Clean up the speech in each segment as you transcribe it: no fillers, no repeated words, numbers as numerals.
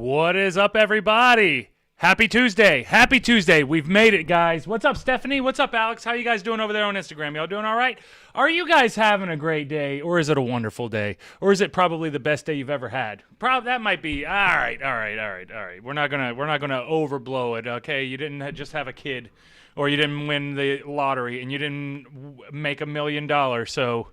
What is up, everybody? Happy Tuesday. Happy Tuesday. We've made it, guys. What's up, Stephanie? What's up, Alex? How you guys doing over there on Instagram? Y'all doing all right? Are you guys having a great day, or is it a wonderful day? Or is it probably the best day you've ever had? That might be. All right. We're not gonna overblow it, okay? You didn't just have a kid, or you didn't win the lottery, and you didn't make $1 million, so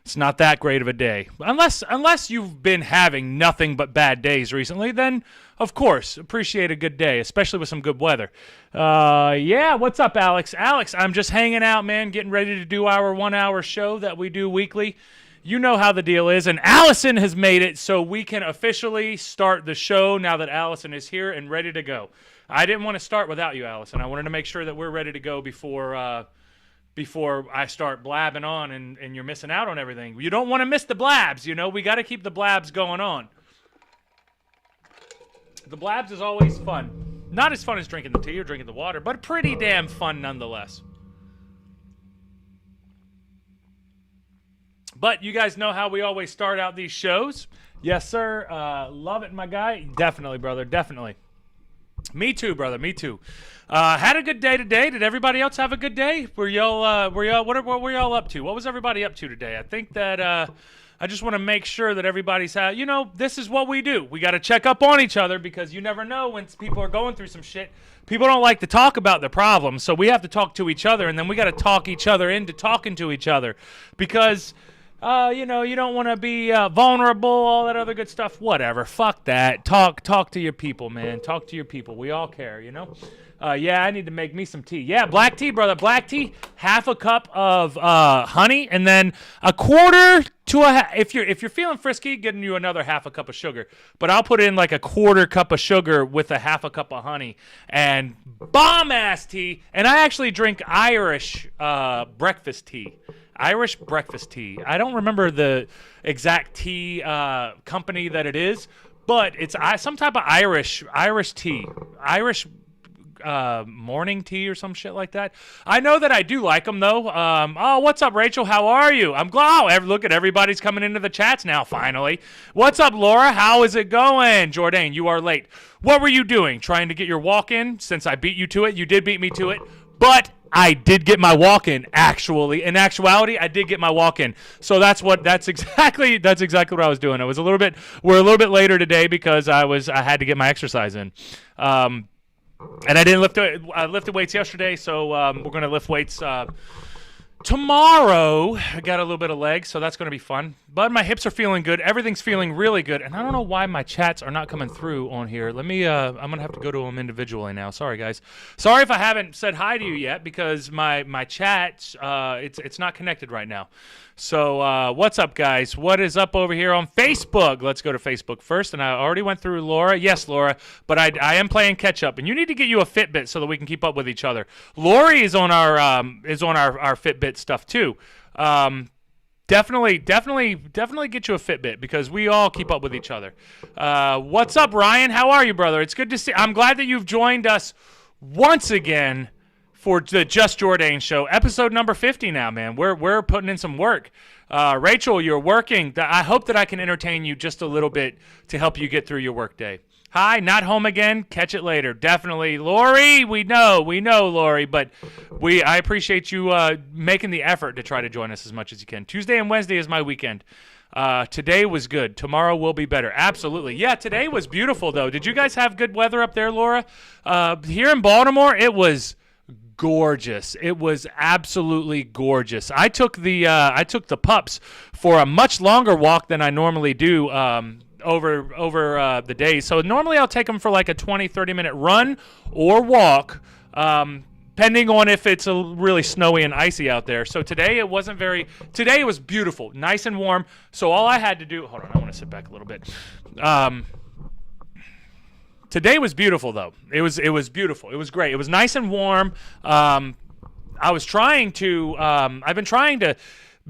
it's not that great of a day. Unless you've been having nothing but bad days recently, then of course, appreciate a good day, especially with some good weather. Yeah, what's up, Alex? Alex, I'm just hanging out, man, getting ready to do our 1 hour show that we do weekly. You know how the deal is, and Allison has made it so we can officially start the show now that Allison is here and ready to go. I didn't want to start without you, Allison. I wanted to make sure that we're ready to go before I start blabbing on and you're missing out on everything. You don't want to miss the blabs, you know. We got to keep the blabs going on. The blabs is always fun. Not as fun as drinking the tea or drinking the water, but pretty damn fun nonetheless. But you guys know how we always start out these shows. Yes, sir. Love it, my guy. Definitely, brother. Definitely. Me too, brother. Me too. Had a good day today. Did everybody else have a good day? What were y'all up to? What was everybody up to today? I think that I just want to make sure that everybody's this is what we do. We got to check up on each other because you never know when people are going through some shit. People don't like to talk about the problems, so we have to talk to each other, and then we got to talk each other into talking to each other because you don't want to be vulnerable, all that other good stuff. Whatever. Fuck that. Talk to your people, man. Talk to your people. We all care, you know? Yeah, I need to make me some tea. Yeah, black tea, brother. Black tea, half a cup of honey, and then a quarter to if you're feeling frisky, getting you another half a cup of sugar. But I'll put in like a quarter cup of sugar with a half a cup of honey and bomb-ass tea. And I actually drink Irish breakfast tea. Irish breakfast tea. I don't remember the exact tea company that it is, but it's some type of Irish tea. Irish morning tea or some shit like that. I know that I do like them though. Oh, what's up, Rachel? How are you? I'm glad. Look at everybody's coming into the chats now. Finally, what's up, Laura? How is it going? Jordane, you are late. What were you doing? Trying to get your walk in? Since I beat you to it, you did beat me to it, but I did get my walk in. Actually, in actuality, I did get my walk in. So that's exactly what I was doing. We're a little bit later today because I had to get my exercise in. And I didn't I lifted weights yesterday, so we're going to lift weights tomorrow. I got a little bit of legs, so that's going to be fun. But my hips are feeling good. Everything's feeling really good. And I don't know why my chats are not coming through on here. Let me, I'm going to have to go to them individually now. Sorry, guys. Sorry if I haven't said hi to you yet because my chat, it's not connected right now. So what's up, guys? What is up over here on Facebook? Let's go to Facebook first. And I already went through Laura. Yes, Laura. But I am playing catch up. And you need to get you a Fitbit so that we can keep up with each other. Lori is on our Fitbit stuff too. Definitely get you a Fitbit because we all keep up with each other. What's up, Ryan? How are you, brother? It's good to see. I'm glad that you've joined us once again for the Just Jordane show, episode number 50 now, man. We're putting in some work. Rachel, you're working. I hope that I can entertain you just a little bit to help you get through your work day. Hi, not home again. Catch it later. Definitely. Lori, we know, Lori, but I appreciate you making the effort to try to join us as much as you can. Tuesday and Wednesday is my weekend. Today was good. Tomorrow will be better. Absolutely. Yeah, today was beautiful, though. Did you guys have good weather up there, Laura? Here in Baltimore, it was gorgeous. It was absolutely gorgeous. I took the pups for a much longer walk than I normally do over the days. So normally I'll take them for like a 20-30 minute run or walk, depending on if it's really snowy and icy out there. So today it was beautiful, nice and warm. So all I had to do, hold on, I want to sit back a little bit. Today was beautiful, though. It was beautiful. It was great. It was nice and warm. I've been trying to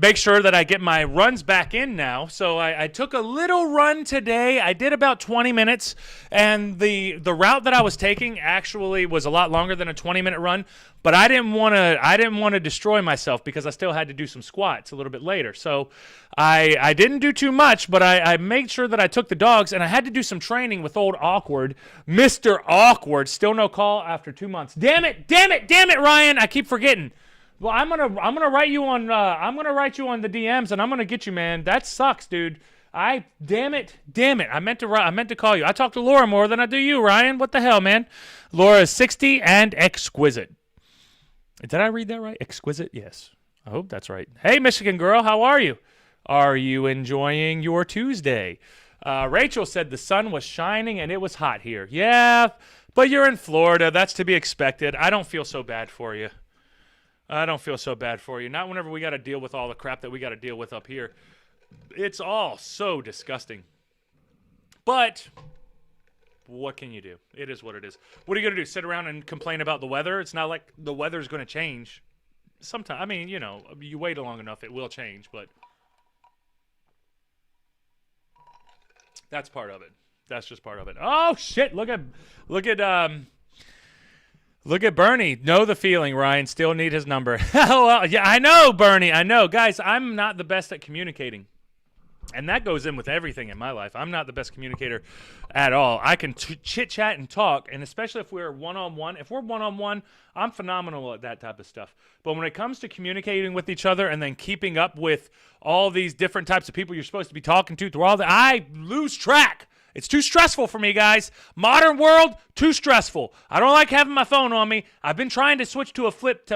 make sure that I get my runs back in now. So I took a little run today. I did about 20 minutes, and the route that I was taking actually was a lot longer than a 20-minute run. But I didn't want to destroy myself because I still had to do some squats a little bit later. So I didn't do too much, but I made sure that I took the dogs, and I had to do some training with old Awkward, Mr. Awkward. Still no call after 2 months. Damn it, Ryan! I keep forgetting. Well, I'm gonna write you on the DMs, and I'm gonna get you, man. That sucks, dude. Damn it. I meant to call you. I talk to Laura more than I do you, Ryan. What the hell, man? Laura is 60 and exquisite. Did I read that right? Exquisite? Yes. I hope that's right. Hey, Michigan girl, how are you? Are you enjoying your Tuesday? Rachel said the sun was shining and it was hot here. Yeah, but you're in Florida. That's to be expected. I don't feel so bad for you. Not whenever we got to deal with all the crap that we got to deal with up here. It's all so disgusting. But what can you do? It is what it is. What are you going to do? Sit around and complain about the weather? It's not like the weather's going to change. Sometimes, I mean, you wait long enough, it will change, but that's part of it. That's just part of it. Oh shit, look at Bernie. Know the feeling, Ryan. Still need his number. Well, yeah, I know, Bernie. I know. Guys, I'm not the best at communicating. And that goes in with everything in my life. I'm not the best communicator at all. I can chit-chat and talk, and especially if we're one-on-one. If we're one-on-one, I'm phenomenal at that type of stuff. But when it comes to communicating with each other and then keeping up with all these different types of people you're supposed to be talking to through all I lose track. It's too stressful for me, guys. Modern world, too stressful. I don't like having my phone on me. I've been trying to switch to a flip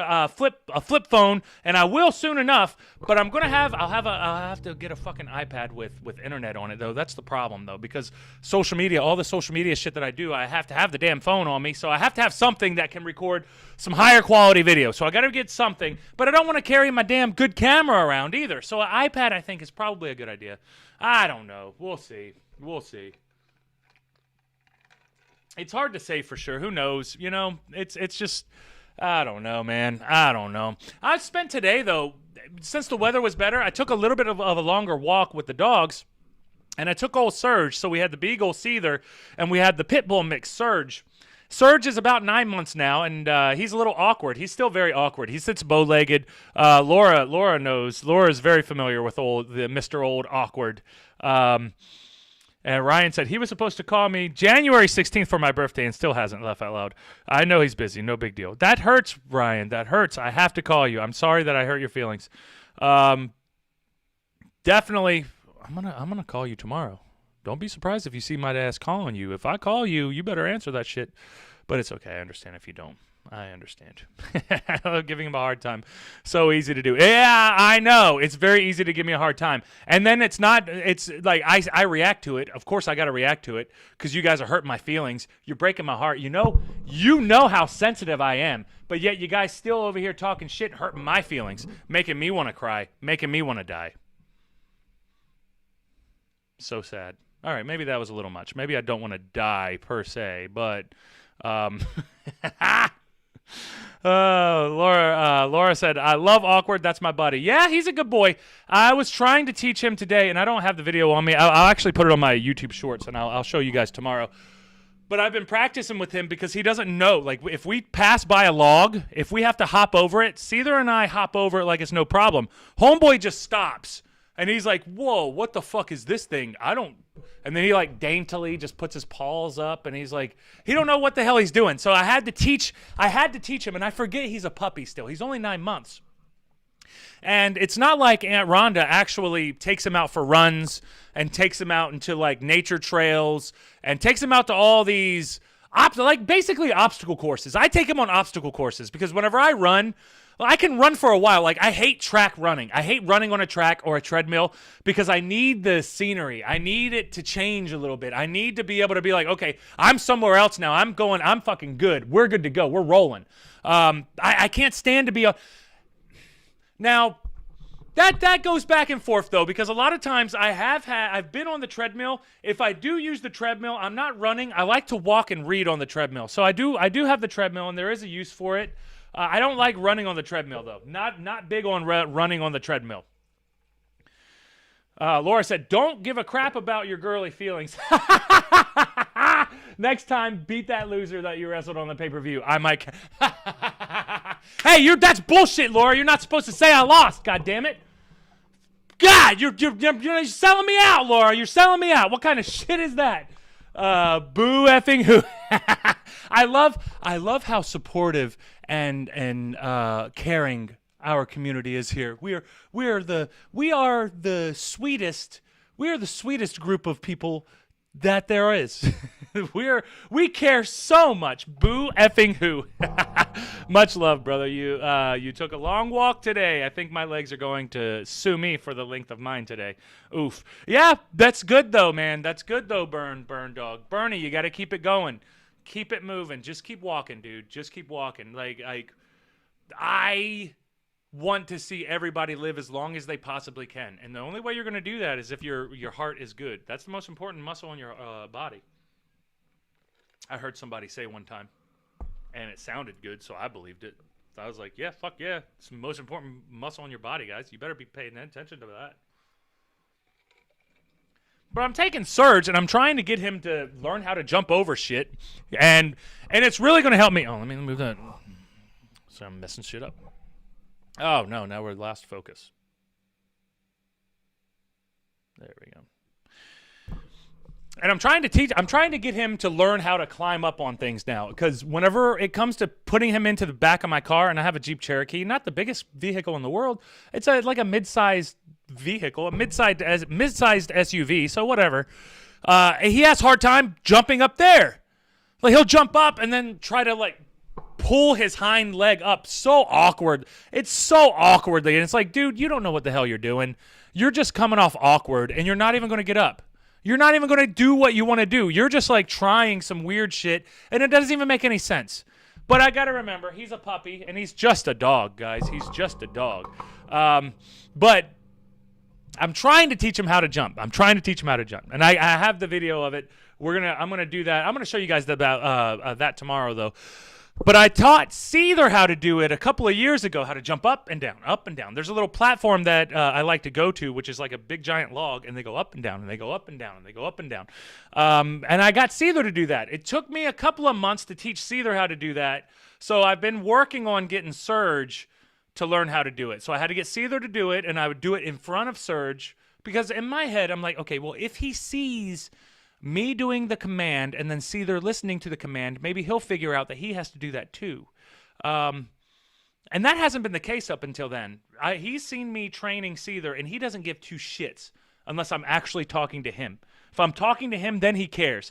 phone, and I will soon enough. But I'll have to get a fucking iPad with internet on it though. That's the problem though, because social media, all the social media shit that I do, I have to have the damn phone on me. So I have to have something that can record some higher quality video. So I got to get something, but I don't want to carry my damn good camera around either. So an iPad, I think, is probably a good idea. I don't know. We'll see. It's hard to say for sure. Who knows? It's just, I don't know, man. I don't know. I've spent today, though, since the weather was better, I took a little bit of a longer walk with the dogs, and I took old Surge. So we had the Beagle Seether, and we had the Pit Bull mix, Surge. Surge is about 9 months now, and he's a little awkward. He's still very awkward. He sits bow-legged. Laura knows. Laura is very familiar with the Mr. Old Awkward. And Ryan said he was supposed to call me January 16th for my birthday and still hasn't. Laugh out loud. I know he's busy. No big deal. That hurts, Ryan. That hurts. I have to call you. I'm sorry that I hurt your feelings. Definitely, I'm gonna call you tomorrow. Don't be surprised if you see my ass calling you. If I call you, you better answer that shit. But it's okay. I understand if you don't. I understand. I'm giving him a hard time. So easy to do. Yeah, I know. It's very easy to give me a hard time. And then it's like I react to it. Of course I got to react to it because you guys are hurting my feelings. You're breaking my heart. You know how sensitive I am. But yet you guys still over here talking shit, hurting my feelings, making me want to cry, making me want to die. So sad. All right, maybe that was a little much. Maybe I don't want to die per se, but Laura said, I love Awkward. That's my buddy. Yeah, he's a good boy. I was trying to teach him today, and I don't have the video on me. I'll actually put it on my YouTube Shorts, and I'll show you guys tomorrow. But I've been practicing with him because he doesn't know. Like, if we pass by a log, if we have to hop over it, Seether and I hop over it like it's no problem. Homeboy just stops. And he's like, whoa, what the fuck is this thing? And then he like daintily just puts his paws up and he's like, he don't know what the hell he's doing. So I had to teach him, and I forget he's a puppy still. He's only 9 months. And it's not like Aunt Rhonda actually takes him out for runs and takes him out into like nature trails and takes him out to all these basically obstacle courses. I take him on obstacle courses because whenever I run, I can run for a while. Like, I hate track running. I hate running on a track or a treadmill because I need the scenery. I need it to change a little bit. I need to be able to be like, okay, I'm somewhere else now. I'm fucking good. We're good to go. We're rolling. I can't stand to be Now, that goes back and forth, though, because a lot of times I've been on the treadmill. If I do use the treadmill, I'm not running. I like to walk and read on the treadmill. So I do have the treadmill, and there is a use for it. I don't like running on the treadmill, though. Not big on running on the treadmill. Laura said, don't give a crap about your girly feelings. Next time, beat that loser that you wrestled on the pay-per-view. I might. Hey, that's bullshit, Laura. You're not supposed to say I lost, God damn it. God, you're selling me out, Laura. You're selling me out. What kind of shit is that? Boo effing who. I love how supportive and caring our community is here. We are the sweetest group of people that there is. we care so much. Boo effing who. Much love, brother. You took a long walk today. I think my legs are going to sue me for the length of mine today. Oof. Yeah, that's good though, man. That's good though, burn dog. Bernie, you got to keep it going. Keep it moving. Just keep walking, dude. Just keep walking. Like I want to see everybody live as long as they possibly can. And the only way you're going to do that is if your heart is good. That's the most important muscle in your body. I heard somebody say one time, and it sounded good, so I believed it. So I was like, yeah, fuck yeah. It's the most important muscle in your body, guys. You better be paying attention to that. But I'm taking Surge, and I'm trying to get him to learn how to jump over shit. And it's really going to help me. Oh, let me move that. So I'm messing shit up. Oh, no, now we're last focus. There we go. And I'm trying to get him to learn how to climb up on things now. Because whenever it comes to putting him into the back of my car, and I have a Jeep Cherokee, not the biggest vehicle in the world. It's like a mid-sized vehicle, a mid-sized SUV, so whatever. He has a hard time jumping up there. Like, he'll jump up and then try to, like, pull his hind leg up. So awkward. It's so awkwardly. And it's like, dude, you don't know what the hell you're doing. You're just coming off awkward, and you're not even going to get up. You're not even going to do what you want to do. You're just, like, trying some weird shit, and it doesn't even make any sense. But I got to remember, he's a puppy, and he's just a dog, guys. He's just a dog. But I'm trying to teach him how to jump. And I have the video of it. I'm gonna do that. I'm gonna show you guys about that tomorrow, though. But I taught Seether how to do it a couple of years ago, how to jump up and down, up and down. There's a little platform that I like to go to, which is like a big giant log, and they go up and down, and they go up and down, and they go up and down. And I got Seether to do that. It took me a couple of months to teach Seether how to do that. So I've been working on getting Surge to learn how to do it. So I had to get Seether to do it, and I would do it in front of Surge. Because in my head, I'm like, okay, well, if he sees me doing the command and then Seether listening to the command, maybe he'll figure out that he has to do that too. And that hasn't been the case up until then. He's seen me training Seether, and he doesn't give two shits unless I'm actually talking to him. If I'm talking to him, then he cares.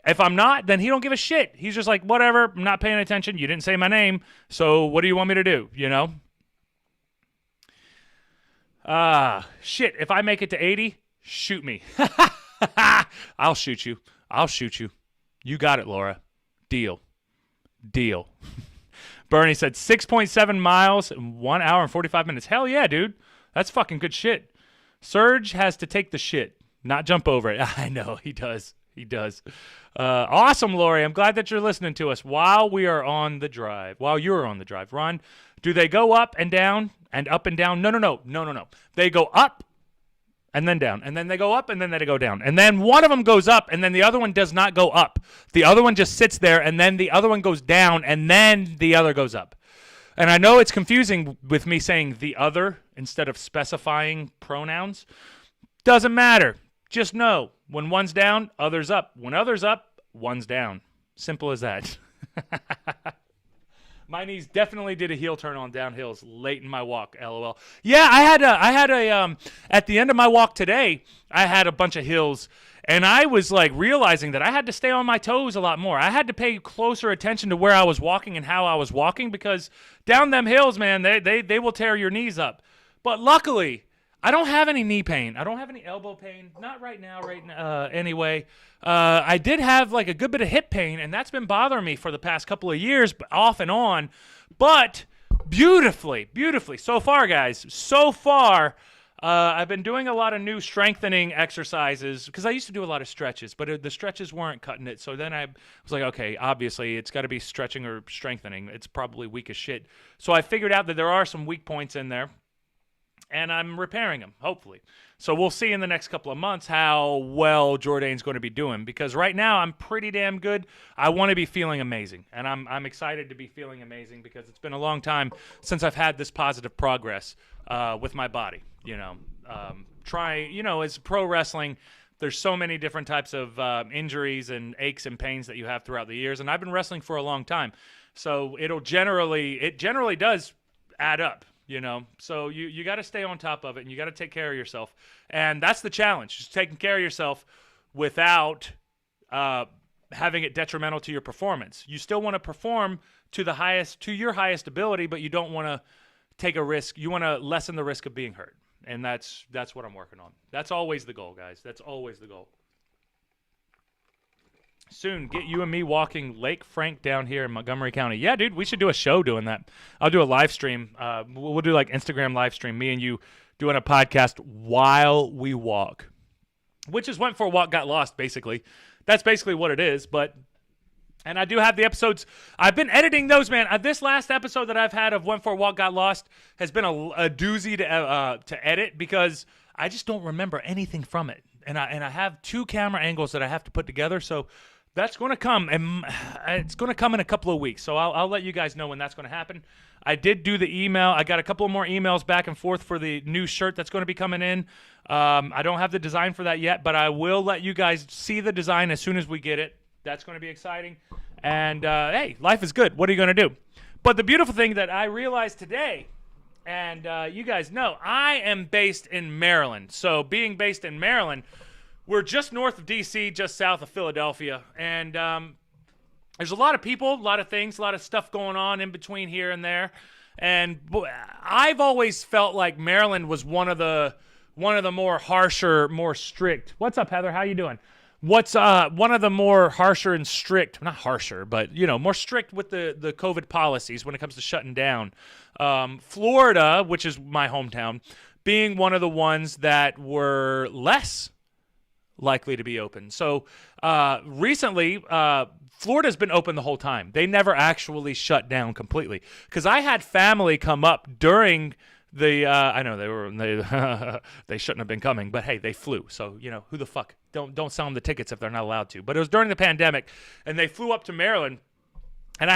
If I'm not, then he don't give a shit. He's just like, whatever, I'm not paying attention. You didn't say my name, so what do you want me to do, you know? Shit, if I make it to 80, shoot me. I'll shoot you. You got it, Laura. Deal. Bernie said 6.7 miles in 1 hour and 45 minutes. Hell yeah, dude. That's fucking good shit. Surge has to take the shit, not jump over it. I know, he does. Awesome, Lori. I'm glad that you're listening to us while you're on the drive. Ron, do they go up and down and up and down? No. They go up and then down, and then they go up, and then they go down. And then one of them goes up, and then the other one does not go up. The other one just sits there, and then the other one goes down, and then the other goes up. And I know it's confusing with me saying the other instead of specifying pronouns. Doesn't matter. Just know, when one's down, other's up. When other's up, one's down. Simple as that. My knees definitely did a heel turn on downhills late in my walk, LOL. Yeah, I had a at the end of my walk today, I had a bunch of hills, and I was like realizing that I had to stay on my toes a lot more. I had to pay closer attention to where I was walking and how I was walking, because down them hills, man, they will tear your knees up. But luckily, I don't have any knee pain. I don't have any elbow pain. Not right now, anyway. I did have like a good bit of hip pain, and that's been bothering me for the past couple of years, off and on. But beautifully. So far, guys. I've been doing a lot of new strengthening exercises, because I used to do a lot of stretches, but the stretches weren't cutting it. So then I was like, okay, obviously it's got to be stretching or strengthening. It's probably weak as shit. So I figured out that there are some weak points in there. and I'm repairing them, hopefully. So we'll see in the next couple of months how well Jordane's going to be doing, because right now I'm pretty damn good. I want to be feeling amazing, and I'm excited to be feeling amazing because it's been a long time since I've had this positive progress with my body. As pro wrestling, there's so many different types of injuries and aches and pains that you have throughout the years, and I've been wrestling for a long time, so it generally does add up. So you got to stay on top of it, and you got to take care of yourself. And that's the challenge, just taking care of yourself without having it detrimental to your performance. You still want to perform to your highest ability, but you don't want to take a risk. You want to lessen the risk of being hurt. And that's what I'm working on. That's always the goal, guys. That's always the goal. Soon, get you and me walking Lake Frank down here in Montgomery County. Yeah, dude, we should do a show doing that. I'll do a live stream. We'll do like Instagram live stream, me and you doing a podcast while we walk, which is Went for a Walk, Got Lost, basically. That's basically what it is, and I do have the episodes. I've been editing those, man. This last episode that I've had of Went for a Walk, Got Lost has been a doozy to edit because I just don't remember anything from it. And I have 2 camera angles that I have to put together, so that's going to come, and it's going to come in a couple of weeks. So I'll let you guys know when that's going to happen. I did do the email. I got a couple more emails back and forth for the new shirt that's going to be coming in. I don't have the design for that yet, but I will let you guys see the design as soon as we get it. That's going to be exciting. And, hey, life is good. What are you going to do? But the beautiful thing that I realized today, and you guys know, I am based in Maryland. So being based in Maryland, we're just north of D.C., just south of Philadelphia. And there's a lot of people, a lot of things, a lot of stuff going on in between here and there. And I've always felt like Maryland was one of the more harsher, more strict. What's up, Heather? How you doing? What's one of the more harsher and strict, not harsher, but, more strict with the COVID policies when it comes to shutting down. Florida, which is my hometown, being one of the ones that were less likely to be open. So recently, Florida's been open the whole time. They never actually shut down completely. Because I had family come up during the, I know they shouldn't have been coming, but hey, they flew. So, who the fuck? Don't sell them the tickets if they're not allowed to. But it was during the pandemic, and they flew up to Maryland. And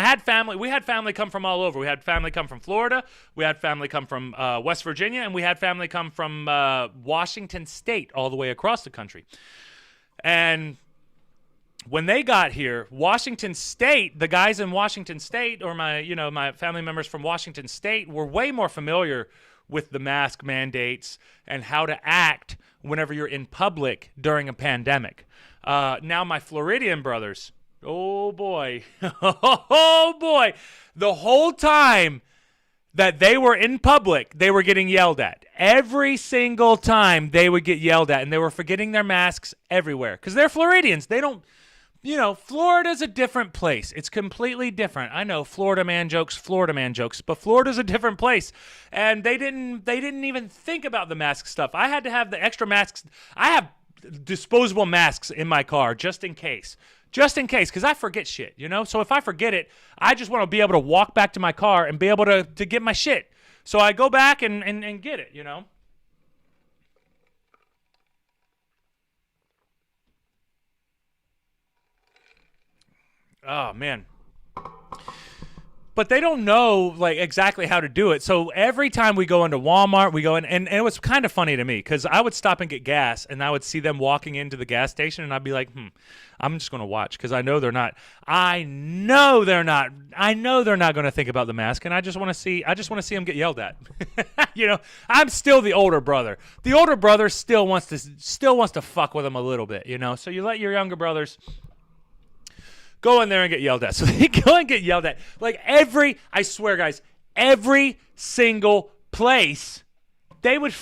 we had family come from all over. We had family come from Florida. We had family come from West Virginia. And we had family come from Washington State all the way across the country. And when they got here, Washington State, the guys in Washington State, or my family members from Washington State, were way more familiar with the mask mandates and how to act whenever you're in public during a pandemic. Now my Floridian brothers, oh boy, the whole time that they were in public, they were getting yelled at. Every single time they would get yelled at, and they were forgetting their masks everywhere because they're Floridians. They don't. Florida's a different place. It's completely different. I know Florida man jokes, but Florida's a different place. And they didn't even think about the mask stuff. I had to have the extra masks. I have disposable masks in my car just in case, because I forget shit, So if I forget it, I just want to be able to walk back to my car and be able to get my shit. So I go back and get it, Oh, man. But they don't know exactly how to do it. So every time we go into Walmart, we go in, and it was kind of funny to me because I would stop and get gas, and I would see them walking into the gas station, and I'd be like, I'm just going to watch because I know they're not going to think about the mask, and I just want to see them get yelled at. I'm still the older brother. The older brother still wants to fuck with them a little bit, So you let your younger brothers go in there and get yelled at. So they go and get yelled at. I swear, guys, every single place, they would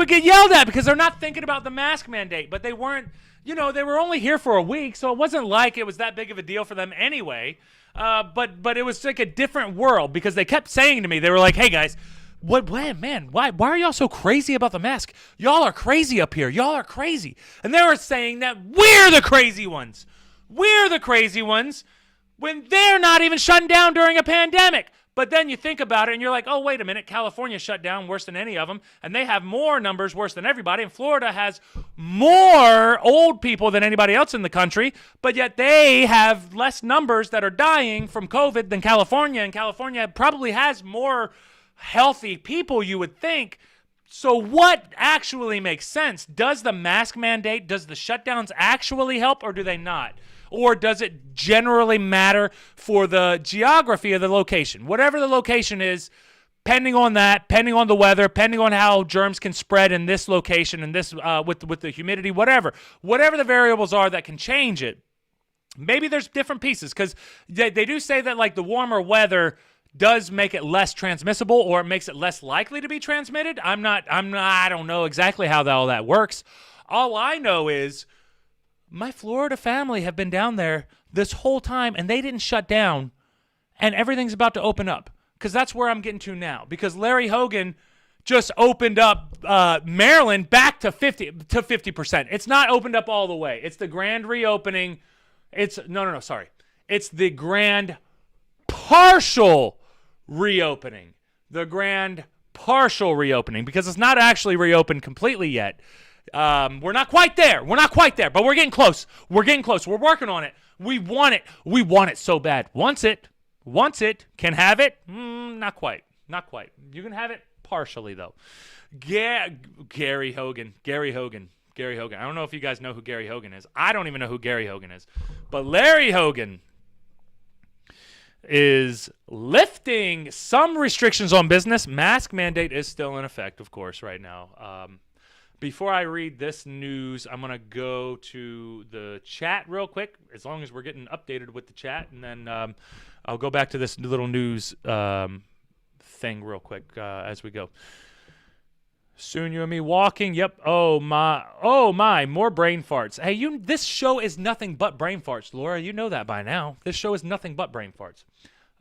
get yelled at because they're not thinking about the mask mandate. But they weren't, they were only here for a week, so it wasn't like it was that big of a deal for them anyway. But it was like a different world because they kept saying to me, they were like, hey, guys, why are y'all so crazy about the mask? Y'all are crazy up here. Y'all are crazy. And they were saying that we're the crazy ones. We're the crazy ones when they're not even shutting down during a pandemic. But then you think about it and you're like, oh, wait a minute, California shut down worse than any of them, and they have more numbers worse than everybody, and Florida has more old people than anybody else in the country, but yet they have less numbers that are dying from COVID than California, and California probably has more healthy people, you would think. So what actually makes sense? Does the mask mandate, does the shutdowns actually help, or do they not? Or does it generally matter for the geography of the location? Whatever the location is, pending on that, pending on the weather, pending on how germs can spread in this location and this with the humidity, whatever the variables are that can change it. Maybe there's different pieces, because they do say that like the warmer weather does make it less transmissible, or it makes it less likely to be transmitted. I don't know exactly how all that works. All I know is my Florida family have been down there this whole time, and they didn't shut down, and everything's about to open up, because that's where I'm getting to now, because Larry Hogan just opened up Maryland back to 50%. It's not opened up all the way. It's the grand reopening. It's the grand partial reopening. The grand partial reopening, because it's not actually reopened completely yet. We're not quite there, but we're getting close. We're working on it. We want it so bad. Wants it, can have it. Not quite. You can have it partially though. Gary Hogan. I don't know if you guys know who Gary Hogan is. I don't even know who Gary Hogan is, but Larry Hogan is lifting some restrictions on business. Mask mandate is still in effect, of course, right now. Before I read this news, I'm going to go to the chat real quick, as long as we're getting updated with the chat, and then I'll go back to this little news thing real quick as we go. Soon you and me walking. Yep. Oh my, more brain farts. Hey, this show is nothing but brain farts, Laura. You know that by now. This show is nothing but brain farts.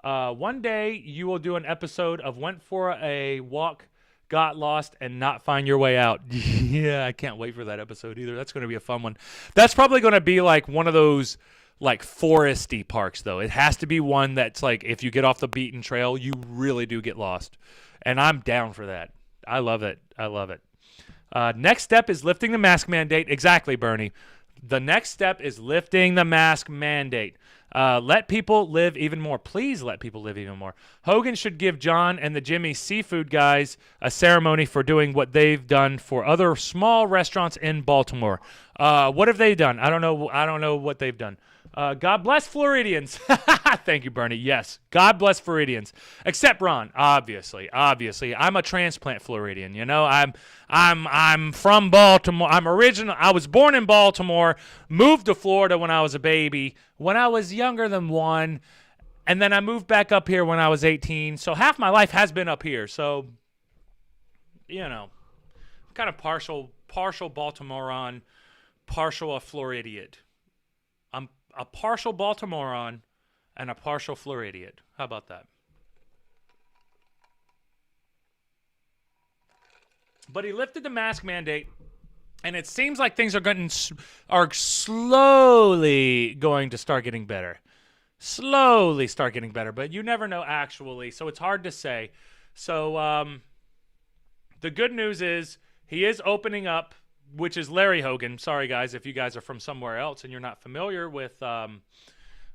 One day you will do an episode of Went for a Walk, Got Lost, and Not Find Your Way Out. Yeah, I can't wait for that episode either. That's going to be a fun one. That's probably going to be like one of those like foresty parks, though. It has to be one that's like, if you get off the beaten trail, you really do get lost. And I'm down for that. I love it. Next step is lifting the mask mandate. Exactly, Bernie. The next step is lifting the mask mandate. Let people live even more. Please let people live even more. Hogan should give John and the Jimmy Seafood guys a ceremony for doing what they've done for other small restaurants in Baltimore. What have they done? I don't know what they've done. God bless Floridians. Thank you, Bernie. Yes, God bless Floridians. Except Ron, obviously. I'm a transplant Floridian. You know, I'm from Baltimore. I was born in Baltimore, moved to Florida when I was a baby, when I was younger than 1, and then I moved back up here when I was 18. So half my life has been up here. So, you know, I'm kind of partial Baltimorean, partial a Floridian. I'm a partial Baltimorean and a partial Floridian. How about that? But he lifted the mask mandate, and it seems like things are slowly going to start getting better. But you never know actually, so it's hard to say. So the good news is he is opening up, which is Larry Hogan. Sorry, guys, if you guys are from somewhere else and you're not familiar with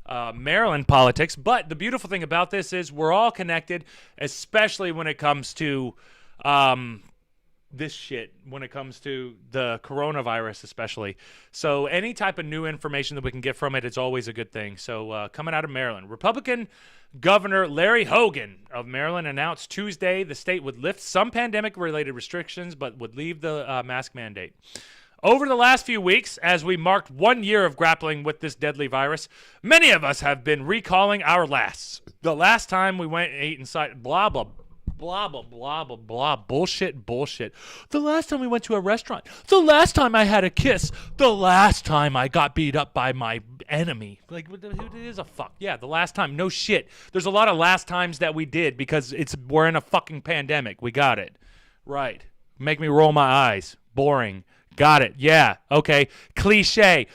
Maryland politics. But the beautiful thing about this is we're all connected, especially when it comes to this shit, when it comes to the coronavirus especially. So any type of new information that we can get from it is always a good thing. So coming out of Maryland, Republican Governor Larry Hogan of Maryland announced Tuesday the state would lift some pandemic-related restrictions but would leave the mask mandate. Over the last few weeks, as we marked 1 year of grappling with this deadly virus, many of us have been recalling our lasts. The last time we went and ate inside, blah, blah, blah, blah, blah, blah, blah, bullshit. The last time we went to a restaurant. The last time I had a kiss. The last time I got beat up by my enemy. Like, who is a fuck? Yeah, the last time. No shit. There's a lot of last times that we did because we're in a fucking pandemic. We got it. Right. Make me roll my eyes. Boring. Got it. Yeah. Okay. Cliche,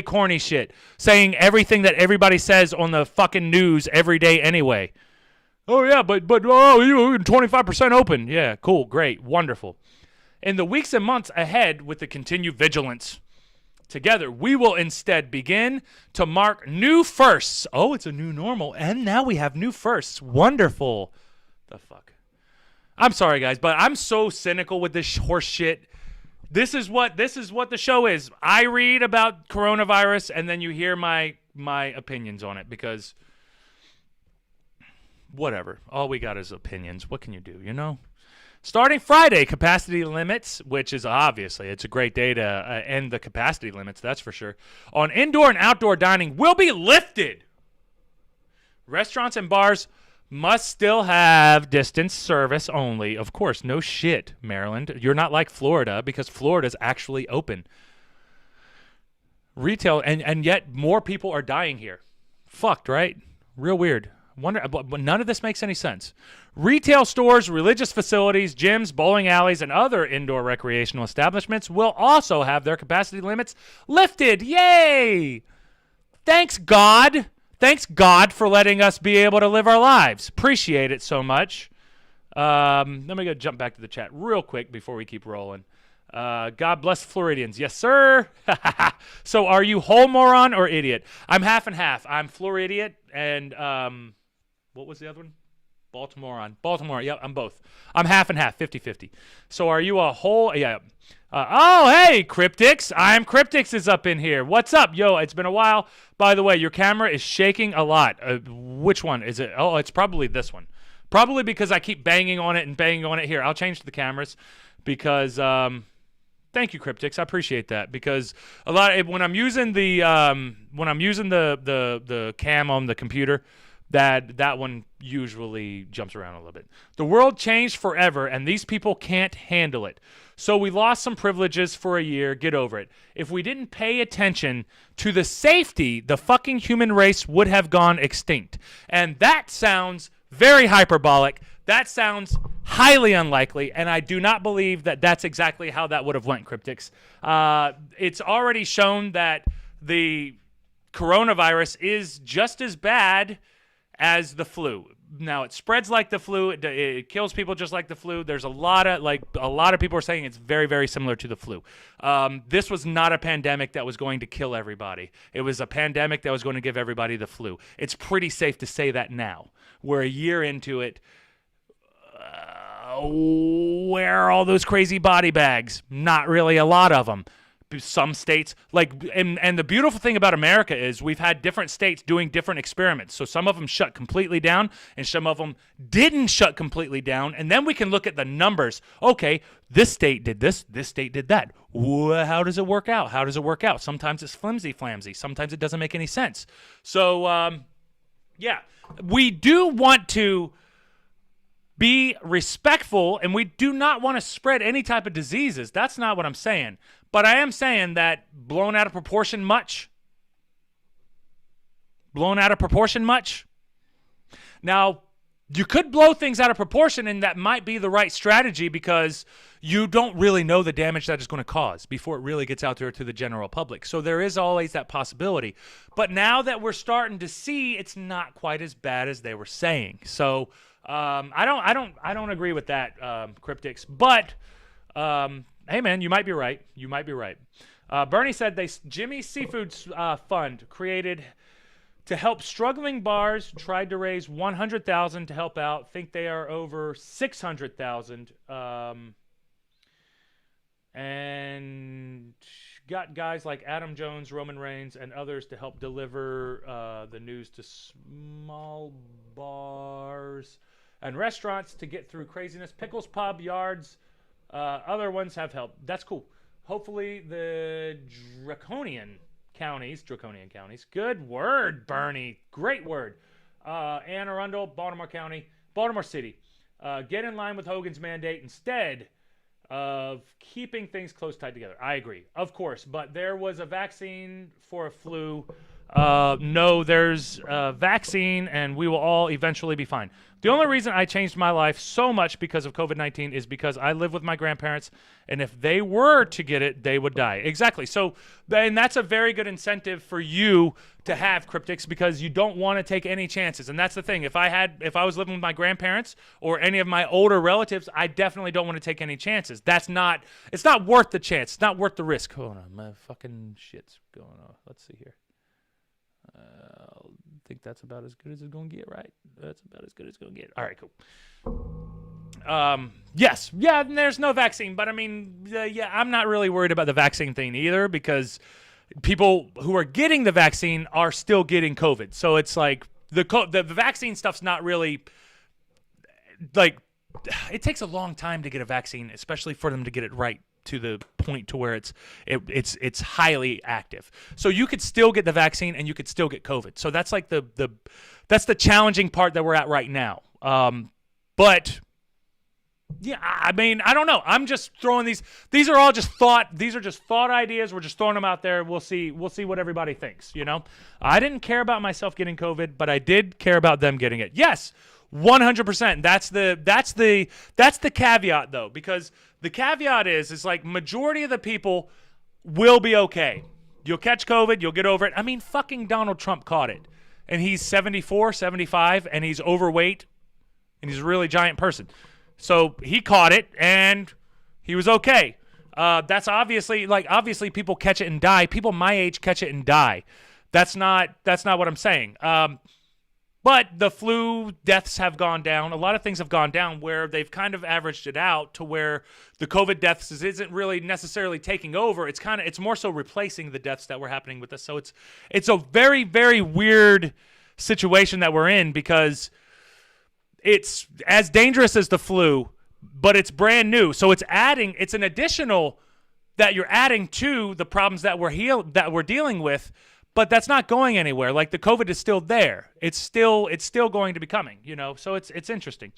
corny shit. Saying everything that everybody says on the fucking news every day anyway. Oh yeah, but oh, you 25% open. Yeah, cool, great, wonderful. In the weeks and months ahead, with the continued vigilance together, we will instead begin to mark new firsts. Oh, it's a new normal, and now we have new firsts. Wonderful. The fuck. I'm sorry, guys, but I'm so cynical with this horse shit. This is what the show is. I read about coronavirus, and then you hear my opinions on it because whatever. All we got is opinions. What can you do? You know. Starting Friday, capacity limits, which is obviously it's a great day to end the capacity limits. That's for sure. On indoor and outdoor dining will be lifted. Restaurants and bars must still have distance service only. Of course, no shit, Maryland. You're not like Florida because Florida's actually open. Retail, and yet more people are dying here. Fucked, right? Real weird. Wonder, but none of this makes any sense. Retail stores, religious facilities, gyms, bowling alleys, and other indoor recreational establishments will also have their capacity limits lifted. Yay! Thanks, God. Thanks, God, for letting us be able to live our lives. Appreciate it so much. Let me go jump back to the chat real quick before we keep rolling. God bless Floridians. Yes, sir. So are you whole moron or idiot? I'm half and half. I'm Floridiot and what was the other one? Baltimore. Yeah, I'm both. I'm half and half, 50-50. So are you a whole? Yeah. Oh, hey, Cryptix. I'm Cryptix is up in here. What's up? Yo, it's been a while. By the way, your camera is shaking a lot. Which one is it? Oh, it's probably this one. Probably because I keep banging on it and banging on it here. I'll change the cameras because thank you, Cryptix. I appreciate that because a lot of, when I'm using the cam on the computer, that one usually jumps around a little bit. The world changed forever, and these people can't handle it. So we lost some privileges for a year. Get over it. If we didn't pay attention to the safety, the fucking human race would have gone extinct. And that sounds very hyperbolic. That sounds highly unlikely, and I do not believe that that's exactly how that would have went, Cryptix. It's already shown that the coronavirus is just as bad as the flu. Now, it spreads like the flu. It kills people just like the flu. There's a lot of people are saying it's very, very similar to the flu. This was not a pandemic that was going to kill everybody. It was a pandemic that was going to give everybody the flu. It's pretty safe to say that now. We're a year into it. Where are all those crazy body bags? Not really a lot of them. Some states, and the beautiful thing about America is we've had different states doing different experiments. So some of them shut completely down, and some of them didn't shut completely down. And then we can look at the numbers. Okay, this state did this state did that. How does it work out? Sometimes it's flimsy-flamsy. Sometimes it doesn't make any sense. So, yeah, we do want to be respectful, and we do not want to spread any type of diseases. That's not what I'm saying. But I am saying that blown out of proportion much? Now, you could blow things out of proportion, and that might be the right strategy because you don't really know the damage that it's going to cause before it really gets out there to the general public. So there is always that possibility. But now that we're starting to see, it's not quite as bad as they were saying. So I don't agree with that, Cryptix. But hey, man, you might be right. Bernie said Jimmy's Seafood Fund created to help struggling bars, tried to raise $100,000 to help out. Think they are over $600,000. And got guys like Adam Jones, Roman Reigns, and others to help deliver the news to small bars and restaurants to get through craziness. Pickles Pub, Yards, other ones have helped. That's cool. Hopefully the draconian counties. Good word, Bernie. Great word. Anne Arundel, Baltimore County, Baltimore City. Get in line with Hogan's mandate instead of keeping things close, tight together. I agree, of course. But there was a vaccine for a flu no, there's a vaccine, and we will all eventually be fine. The only reason I changed my life so much because of COVID-19 is because I live with my grandparents, and if they were to get it, they would die. Exactly. So, and that's a very good incentive for you to have, Cryptics, because you don't want to take any chances. And that's the thing. If I was living with my grandparents or any of my older relatives, I definitely don't want to take any chances. It's not worth the chance. It's not worth the risk. Hold on, my fucking shit's going on. Let's see here. I think that's about as good as it's going to get, right? That's about as good as it's going to get. All right, cool. Yes. Yeah, there's no vaccine, but I mean, yeah, I'm not really worried about the vaccine thing either because people who are getting the vaccine are still getting COVID. So it's like the vaccine stuff's not really like it takes a long time to get a vaccine, especially for them to get it right to the point to where it's highly active. So you could still get the vaccine and you could still get COVID. So that's like that's the challenging part that we're at right now. But yeah, I mean, I don't know. I'm just throwing these are all just thought ideas. We're just throwing them out there. We'll see what everybody thinks, you know? I didn't care about myself getting COVID, but I did care about them getting it. Yes. 100%. That's the caveat though, because the caveat is like majority of the people will be okay. You'll catch COVID, you'll get over it. I mean, fucking Donald Trump caught it. And he's 74, 75, and he's overweight, and he's a really giant person. So he caught it, and he was okay. That's obviously people catch it and die. People my age catch it and die. That's not what I'm saying. But the flu deaths have gone down. A lot of things have gone down where they've kind of averaged it out to where the COVID deaths isn't really necessarily taking over. It's more so replacing the deaths that were happening with us. So it's a very, very weird situation that we're in because it's as dangerous as the flu, but it's brand new. So it's an additional that you're adding to the problems that we're dealing with. But that's not going anywhere. Like the COVID is still there. It's still going to be coming, you know. So it's interesting.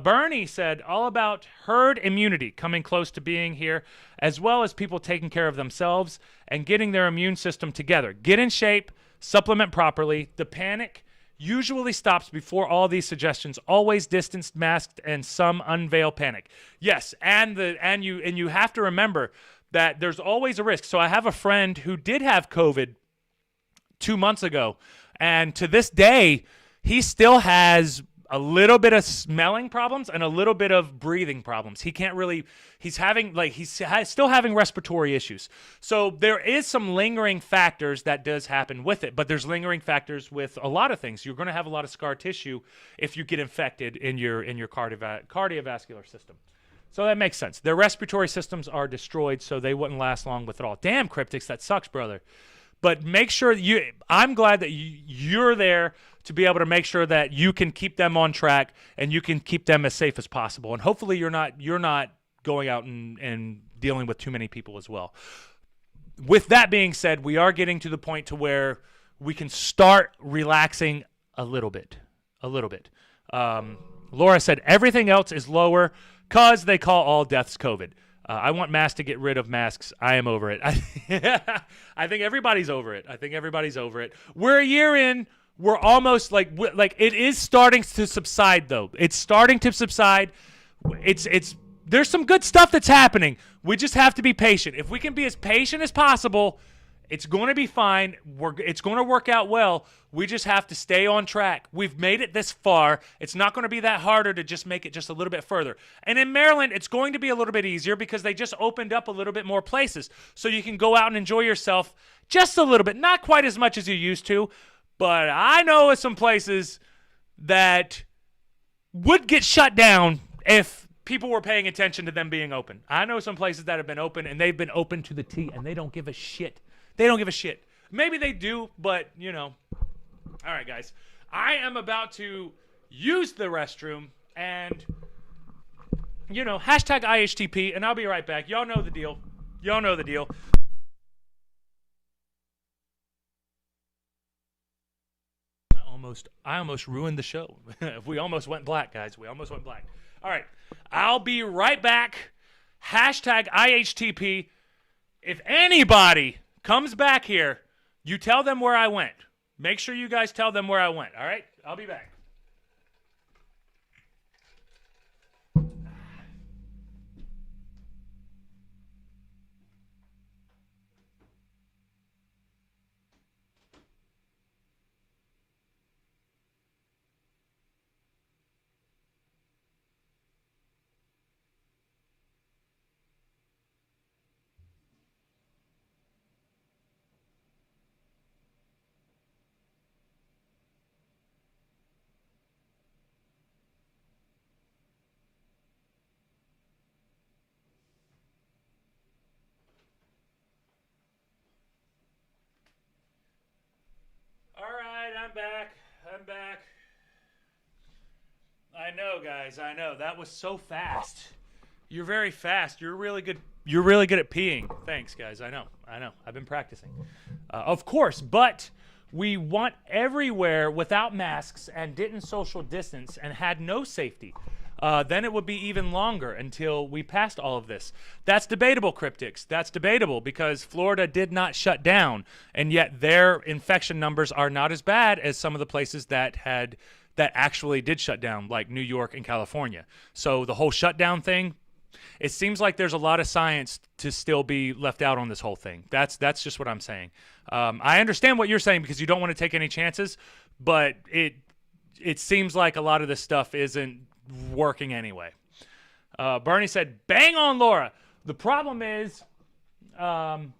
Bernie said all about herd immunity coming close to being here, as well as people taking care of themselves and getting their immune system together. Get in shape, supplement properly. The panic usually stops before all these suggestions. Always distanced, masked, and some unveil panic. Yes, and you have to remember that there's always a risk. So I have a friend who did have COVID 2 months ago, and to this day he still has a little bit of smelling problems and a little bit of breathing problems. He's still having respiratory issues. So there is some lingering factors that does happen with it, but there's lingering factors with a lot of things. You're going to have a lot of scar tissue if you get infected in your cardiovascular system. So that makes sense. Their respiratory systems are destroyed, so they wouldn't last long with it all. Damn, Cryptics, that sucks, brother. But make sure I'm glad that you're there to be able to make sure that you can keep them on track and you can keep them as safe as possible. And hopefully you're not going out and dealing with too many people as well. With that being said, we are getting to the point to where we can start relaxing a little bit. Laura said everything else is lower because they call all deaths COVID. I want masks to get rid of masks. I am over it. I think everybody's over it. We're a year in. We're almost like it is starting to subside, though. It's starting to subside. There's some good stuff that's happening. We just have to be patient. If we can be as patient as possible, it's going to be fine. It's going to work out well. We just have to stay on track. We've made it this far. It's not going to be that harder to just make it just a little bit further. And in Maryland, it's going to be a little bit easier because they just opened up a little bit more places. So you can go out and enjoy yourself just a little bit. Not quite as much as you used to, but I know of some places that would get shut down if people were paying attention to them being open. I know some places that have been open, and they've been open to the T, and they don't give a shit. They don't give a shit. Maybe they do, but, you know. All right, guys. I am about to use the restroom and, you know, hashtag IHTP, and I'll be right back. Y'all know the deal. I almost ruined the show. We almost went black, guys. All right. I'll be right back. Hashtag IHTP. If anybody comes back here, you tell them where I went. Make sure you guys tell them where I went, all right? I'll be back. All right, I'm back. I know, guys. I know. That was so fast. You're very fast. You're really good. You're really good at peeing. Thanks, guys. I know. I've been practicing. Of course, but we went everywhere without masks and didn't social distance and had no safety. Then it would be even longer until we passed all of this. That's debatable, Cryptics. That's debatable because Florida did not shut down, and yet their infection numbers are not as bad as some of the places that actually did shut down, like New York and California. So the whole shutdown thing, it seems like there's a lot of science to still be left out on this whole thing. That's just what I'm saying. I understand what you're saying because you don't want to take any chances, but it seems like a lot of this stuff isn't working anyway. Bernie said, bang on Laura. The problem is, bang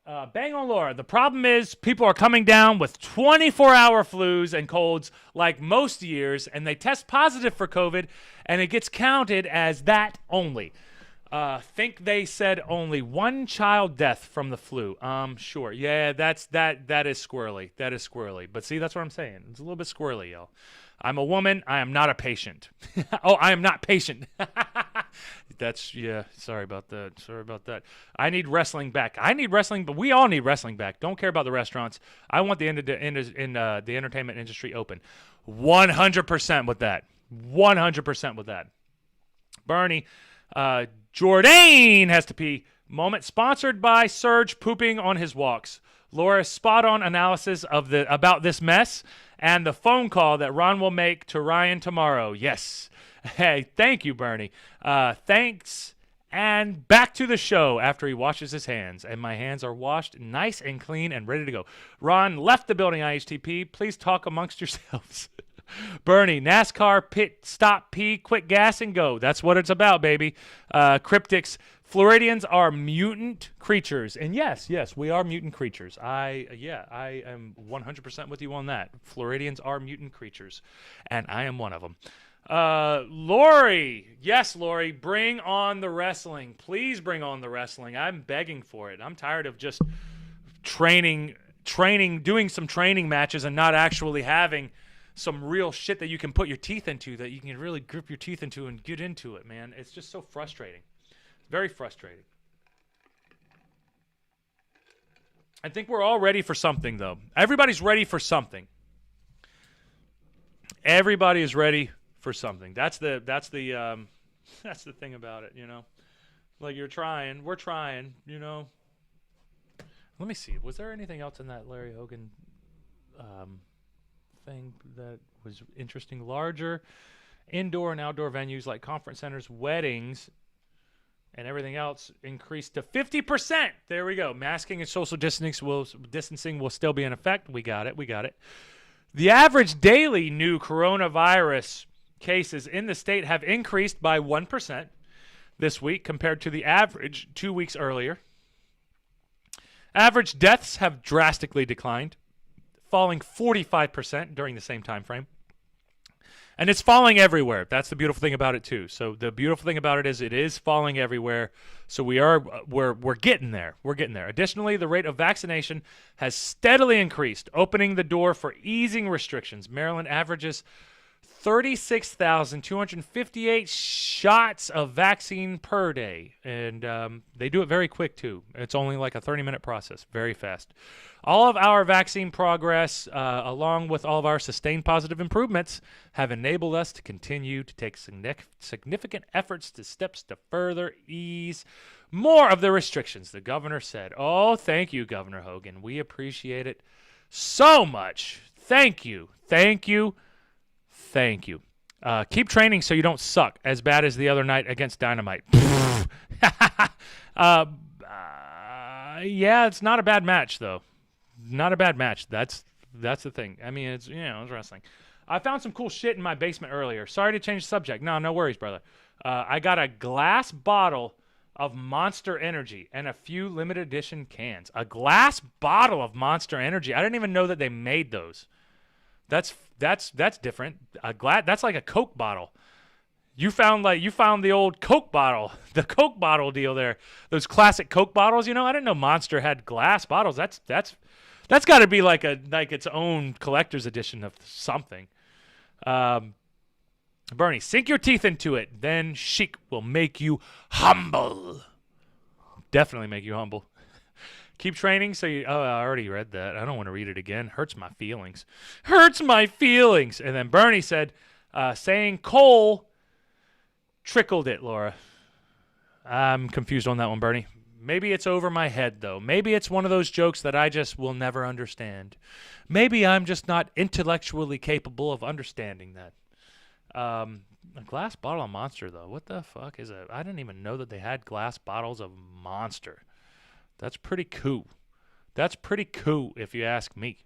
on Laura. The problem is people are coming down with 24-hour flus and colds like most years, and they test positive for COVID, and it gets counted as that only. Think they said only one child death from the flu. Sure. Yeah, that is squirrely. That is squirrely. But see, that's what I'm saying. It's a little bit squirrely, y'all. I'm a woman. I am not a patient. Oh, I am not patient. Sorry about that. I need wrestling back. I need wrestling, but we all need wrestling back. Don't care about the restaurants. I want the entertainment industry open. 100% with that. 100% with that. Bernie, Jordane has to pee. Moment sponsored by Serge pooping on his walks. Laura's spot-on analysis about this mess and the phone call that Ron will make to Ryan tomorrow. Yes. Hey, thank you, Bernie. Thanks. And back to the show after he washes his hands. And my hands are washed nice and clean and ready to go. Ron left the building, IHTP. Please talk amongst yourselves. Bernie, NASCAR, pit, stop, pee, quick gas, and go. That's what it's about, baby. Cryptics, Floridians are mutant creatures. And yes, we are mutant creatures. I am 100% with you on that. Floridians are mutant creatures, and I am one of them. Lori. Yes, Lori, bring on the wrestling. Please bring on the wrestling. I'm begging for it. I'm tired of just doing some training matches and not actually having some real shit that you can put your teeth into, that you can really grip your teeth into and get into it, man. It's just so frustrating. Very frustrating. I think we're all ready for something, though. Everybody's ready for something. Everybody is ready for something. That's the thing about it, you know. Like we're trying, you know. Let me see. Was there anything else in that Larry Hogan thing that was interesting? Larger indoor and outdoor venues like conference centers, weddings, and everything else increased to 50%. There we go. Masking and social distancing will still be in effect. We got it. The average daily new coronavirus cases in the state have increased by 1% this week compared to the average 2 weeks earlier. Average deaths have drastically declined, falling 45% during the same time frame. And it's falling everywhere. That's the beautiful thing about it too. So the beautiful thing about it is falling everywhere. So we're getting there. We're getting there. Additionally, the rate of vaccination has steadily increased, opening the door for easing restrictions. Maryland averages 36,258 shots of vaccine per day. And they do it very quick, too. It's only like a 30-minute process. Very fast. All of our vaccine progress, along with all of our sustained positive improvements, have enabled us to continue to take significant steps to further ease more of the restrictions, the governor said. Oh, thank you, Governor Hogan. We appreciate it so much. Thank you. Thank you. Thank you. Keep training so you don't suck as bad as the other night against Dynamite. Yeah, it's not a bad match, though. Not a bad match. That's the thing. I mean, it's wrestling. I found some cool shit in my basement earlier. Sorry to change the subject. No worries, brother. I got a glass bottle of Monster Energy and a few limited edition cans. A glass bottle of Monster Energy. I didn't even know that they made those. That's different. That's like a Coke bottle. You found the old Coke bottle, the Coke bottle deal there. Those classic Coke bottles, I didn't know Monster had glass bottles. That's got to be like its own collector's edition of something. Bernie, sink your teeth into it. Then Sheik will make you humble. Definitely make you humble. Keep training so you... Oh, I already read that. I don't want to read it again. Hurts my feelings. Hurts my feelings. And then Bernie said, saying Cole trickled it, Laura. I'm confused on that one, Bernie. Maybe it's over my head, though. Maybe it's one of those jokes that I just will never understand. Maybe I'm just not intellectually capable of understanding that. A glass bottle of Monster, though. What the fuck is it? I didn't even know that they had glass bottles of Monster. That's pretty cool. That's pretty cool, if you ask me.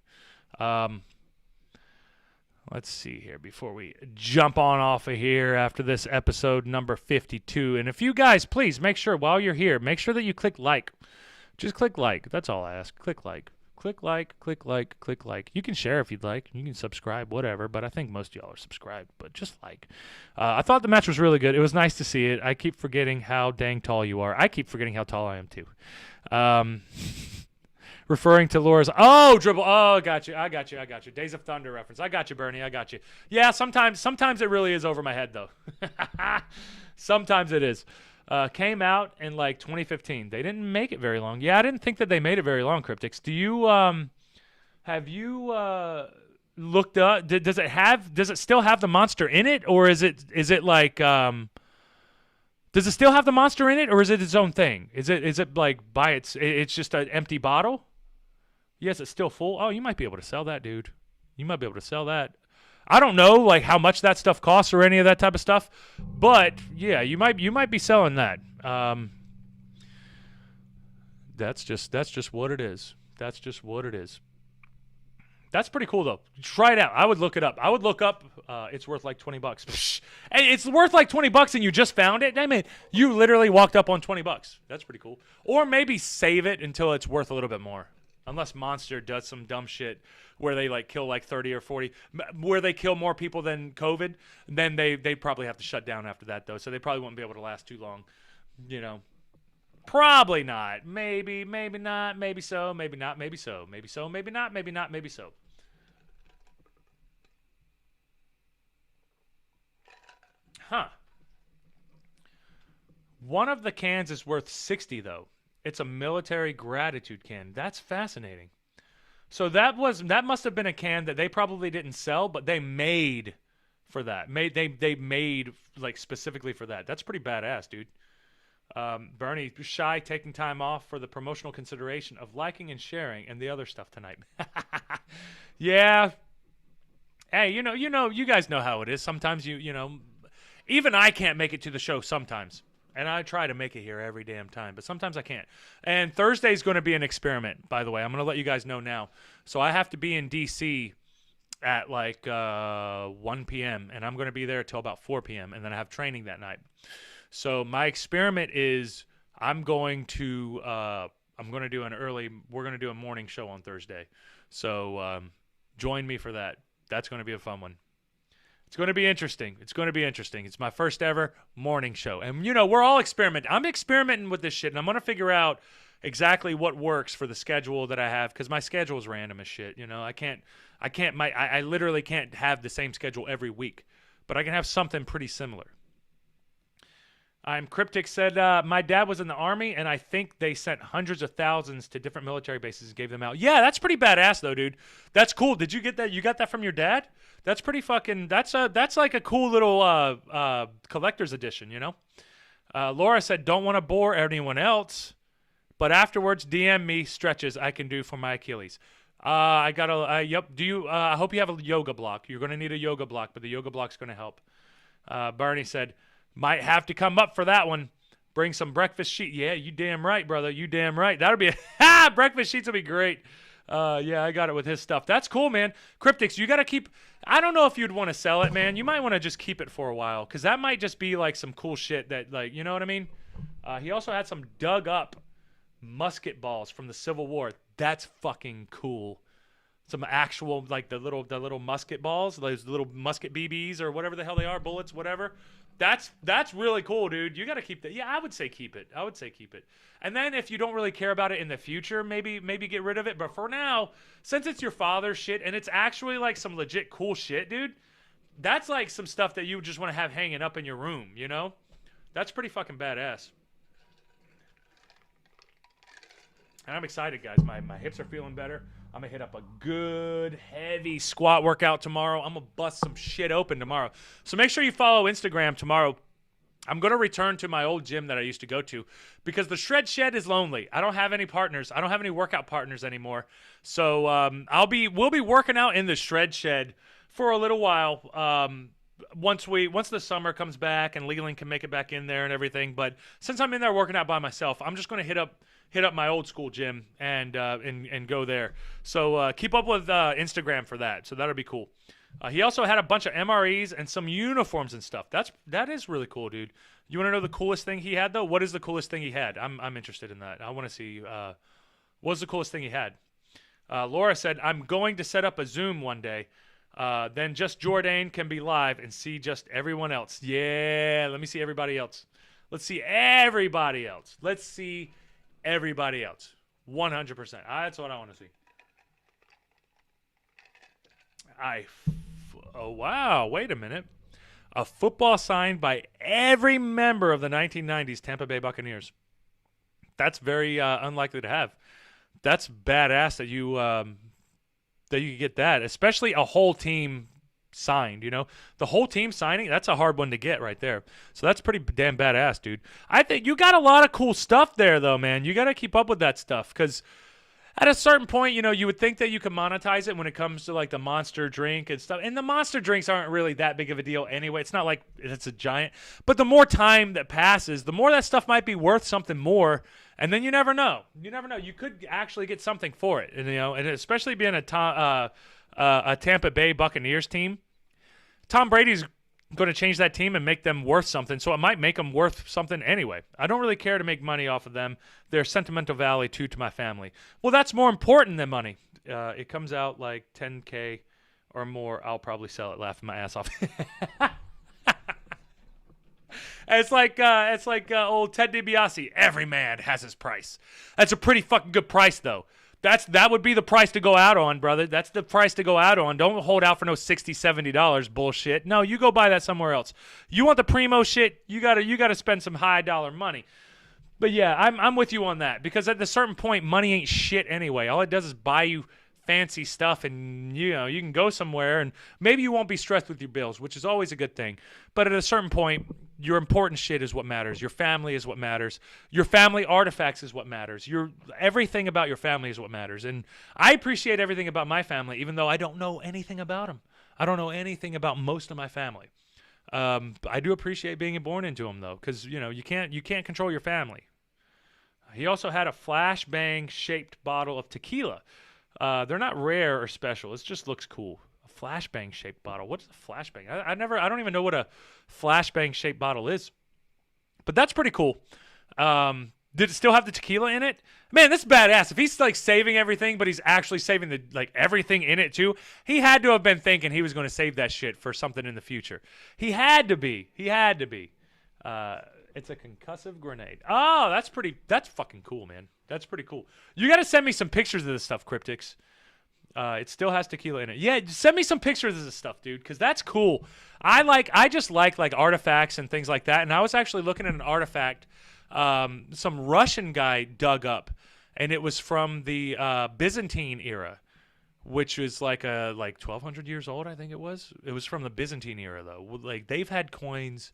Let's see here before we jump on off of here after this episode number 52. And if you guys, please make sure while you're here, make sure that you click like. Just click like. That's all I ask. Click like. Click like, click like, click like. You can share if you'd like. You can subscribe, whatever. But I think most of y'all are subscribed. But just like. I thought the match was really good. It was nice to see it. I keep forgetting how dang tall you are. I keep forgetting how tall I am, too. Referring to Laura's, dribble. Oh, I got you. Days of Thunder reference. I got you, Bernie. I got you. Yeah, sometimes it really is over my head, though. Sometimes it is. Came out in like 2015. They didn't make it very long. Yeah, I didn't think that they made it very long, Cryptics. Do you, have you, looked up, does it still have the Monster in it? Or is it like, does it still have the Monster in it, or is it its own thing? Is it like it's just an empty bottle? Yes, it's still full. Oh, you might be able to sell that, dude. You might be able to sell that. I don't know like how much that stuff costs or any of that type of stuff, but yeah, you might be selling that. That's just what it is. That's just what it is. That's pretty cool, though. Try it out. I would look it up. It's worth like $20. And it's worth like $20 and you just found it? I mean, you literally walked up on $20. That's pretty cool. Or maybe save it until it's worth a little bit more. Unless Monster does some dumb shit where they like kill like 30 or 40, where they kill more people than COVID, then they probably have to shut down after that, though. So they probably won't be able to last too long, Probably not. Maybe not. Maybe so. Maybe not. Maybe so. Maybe so. Maybe not. Maybe not. Maybe so. Huh. One of the cans is worth 60 though. It's a military gratitude can. That's fascinating. So that must have been a can that they probably didn't sell, but they made for that. They made like specifically for that. That's pretty badass, dude. Bernie, shy taking time off for the promotional consideration of liking and sharing and the other stuff tonight. Yeah. Hey, you guys know how it is. Sometimes even I can't make it to the show sometimes. And I try to make it here every damn time, but sometimes I can't. And Thursday's going to be an experiment, by the way. I'm going to let you guys know now. So I have to be in D.C. at like 1 p.m., and I'm going to be there till about 4 p.m., and then I have training that night. So my experiment is we're going to do a morning show on Thursday. So join me for that. That's going to be a fun one. It's going to be interesting. It's my first ever morning show. And, we're all experimenting. I'm experimenting with this shit, and I'm going to figure out exactly what works for the schedule that I have, because my schedule is random as shit. I literally can't have the same schedule every week, but I can have something pretty similar. Cryptic said, my dad was in the Army, and I think they sent hundreds of thousands to different military bases and gave them out. Yeah, that's pretty badass, though, dude. That's cool. Did you get that? You got that from your dad? That's pretty fucking... That's like a cool little collector's edition, Laura said, don't want to bore anyone else, but afterwards DM me stretches I can do for my Achilles. I got a yep. Do you? I hope you have a yoga block. You're gonna need a yoga block, but the yoga block's gonna help. Bernie said, might have to come up for that one. Bring some breakfast sheet. Yeah, you damn right, brother. You damn right. That'll be breakfast sheets will be great. Yeah, I got it with his stuff. That's cool, man. Cryptics, you got to keep. I don't know if you'd want to sell it, man. You might want to just keep it for a while because that might just be like some cool shit that, like, you know what I mean? He also had some dug up musket balls from the Civil War. That's fucking cool. Some actual, like the little musket balls, those little musket BBs or whatever the hell they are, bullets, whatever. That's really cool, dude. You got to keep that. Yeah, I would say keep it. I would say keep it. And then if you don't really care about it in the future, maybe get rid of it. But for now, since it's your father's shit and it's actually like some legit cool shit, dude, that's like some stuff that you just want to have hanging up in your room, you know? That's pretty fucking badass. And I'm excited, guys. My hips are feeling better. I'm going to hit up a good, heavy squat workout tomorrow. I'm going to bust some shit open tomorrow. So make sure you follow Instagram tomorrow. I'm going to return to my old gym that I used to go to because the Shred Shed is lonely. I don't have any partners. I don't have any workout partners anymore. So we'll be working out in the Shred Shed for a little while. Once the summer comes back and Leland can make it back in there and everything. But since I'm in there working out by myself, I'm just going to hit up my old school gym and go there. So keep up with Instagram for that. So that'll be cool. He also had a bunch of MREs and some uniforms and stuff. That is really cool, dude. You want to know the coolest thing he had though? What is the coolest thing he had? I'm interested in that. I want to see what's the coolest thing he had. Laura said, "I'm going to set up a Zoom one day. Then just Jordane can be live and see just everyone else." Yeah, let me see everybody else. Let's see everybody else. 100%. That's what I want to see. Oh, wow. Wait a minute. A football signed by every member of the 1990s Tampa Bay Buccaneers. That's very unlikely to have. That's badass that you could get that, especially a whole team signed, you know? The whole team signing, that's a hard one to get right there. So that's pretty damn badass, dude. I think you got a lot of cool stuff there, though, man. You got to keep up with that stuff because at a certain point, you know, you would think that you could monetize it when it comes to, like, the Monster drink and stuff. And the Monster drinks aren't really that big of a deal anyway. It's not like it's a giant. But the more time that passes, the more that stuff might be worth something more. And then you never know. You never know. You could actually get something for it. And, you know, and especially being a Tampa Bay Buccaneers team, Tom Brady's going to change that team and make them worth something. So it might make them worth something anyway. I don't really care to make money off of them. They're sentimental value to my family. Well, that's more important than money. It comes out like $10K or more. I'll probably sell it laughing my ass off. It's like old Ted DiBiase. Every man has his price. That's a pretty fucking good price, though. That would be the price to go out on, brother. That's the price to go out on. Don't hold out for no $60, $70 bullshit. No, you go buy that somewhere else. You want the primo shit? You gotta spend some high dollar money. But yeah, I'm with you on that because at a certain point, money ain't shit anyway. All it does is buy you fancy stuff, and you know you can go somewhere, and maybe you won't be stressed with your bills, which is always a good thing. But at a certain point, your important shit is what matters. Your family is what matters. Your family artifacts is what matters. Everything about your family is what matters. And I appreciate everything about my family, even though I don't know anything about them. I don't know anything about most of my family. I do appreciate being born into them, though, because you know you can't control your family. He also had a flashbang shaped bottle of tequila. They're not rare or special. It just looks cool. A flashbang shaped bottle. What's a flashbang? I don't even know what a flashbang shaped bottle is. But that's pretty cool. Did it still have the tequila in it? Man, that's badass. If he's like saving everything, but he's actually saving the everything in it too, he had to have been thinking he was going to save that shit for something in the future. He had to be. It's a concussive grenade. Oh, that's fucking cool, man. That's pretty cool. You got to send me some pictures of this stuff, Cryptics. It still has tequila in it. Yeah, send me some pictures of this stuff, dude, because that's cool. I just like artifacts and things like that. And I was actually looking at an artifact some Russian guy dug up, and it was from the Byzantine era, which was like 1,200 years old, I think it was. It was from the Byzantine era, though. Like, they've had coins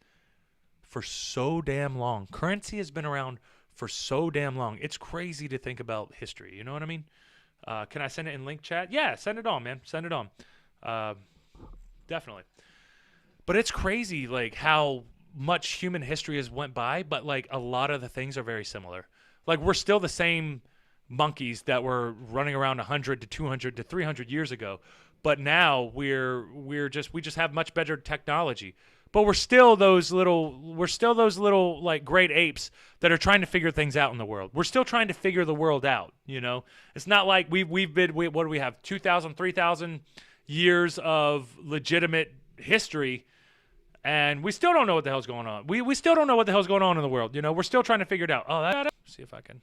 for so damn long. Currency has been around for so damn long. It's crazy to think about history. You know what I mean? Can I send it in link chat? Yeah, send it on, man. Send it on. Definitely. But it's crazy, like, how much human history has went by, but, like, a lot of the things are very similar. Like, we're still the same monkeys that were running around 100 to 200 to 300 years ago. But now we just have much better technology. But we're still those little like great apes that are trying to figure things out in the world. We're still trying to figure the world out, you know? It's not like what do we have? 2,000, 3,000 years of legitimate history, and we still don't know what the hell's going on. We still don't know what the hell's going on in the world, you know? We're still trying to figure it out. See if I can.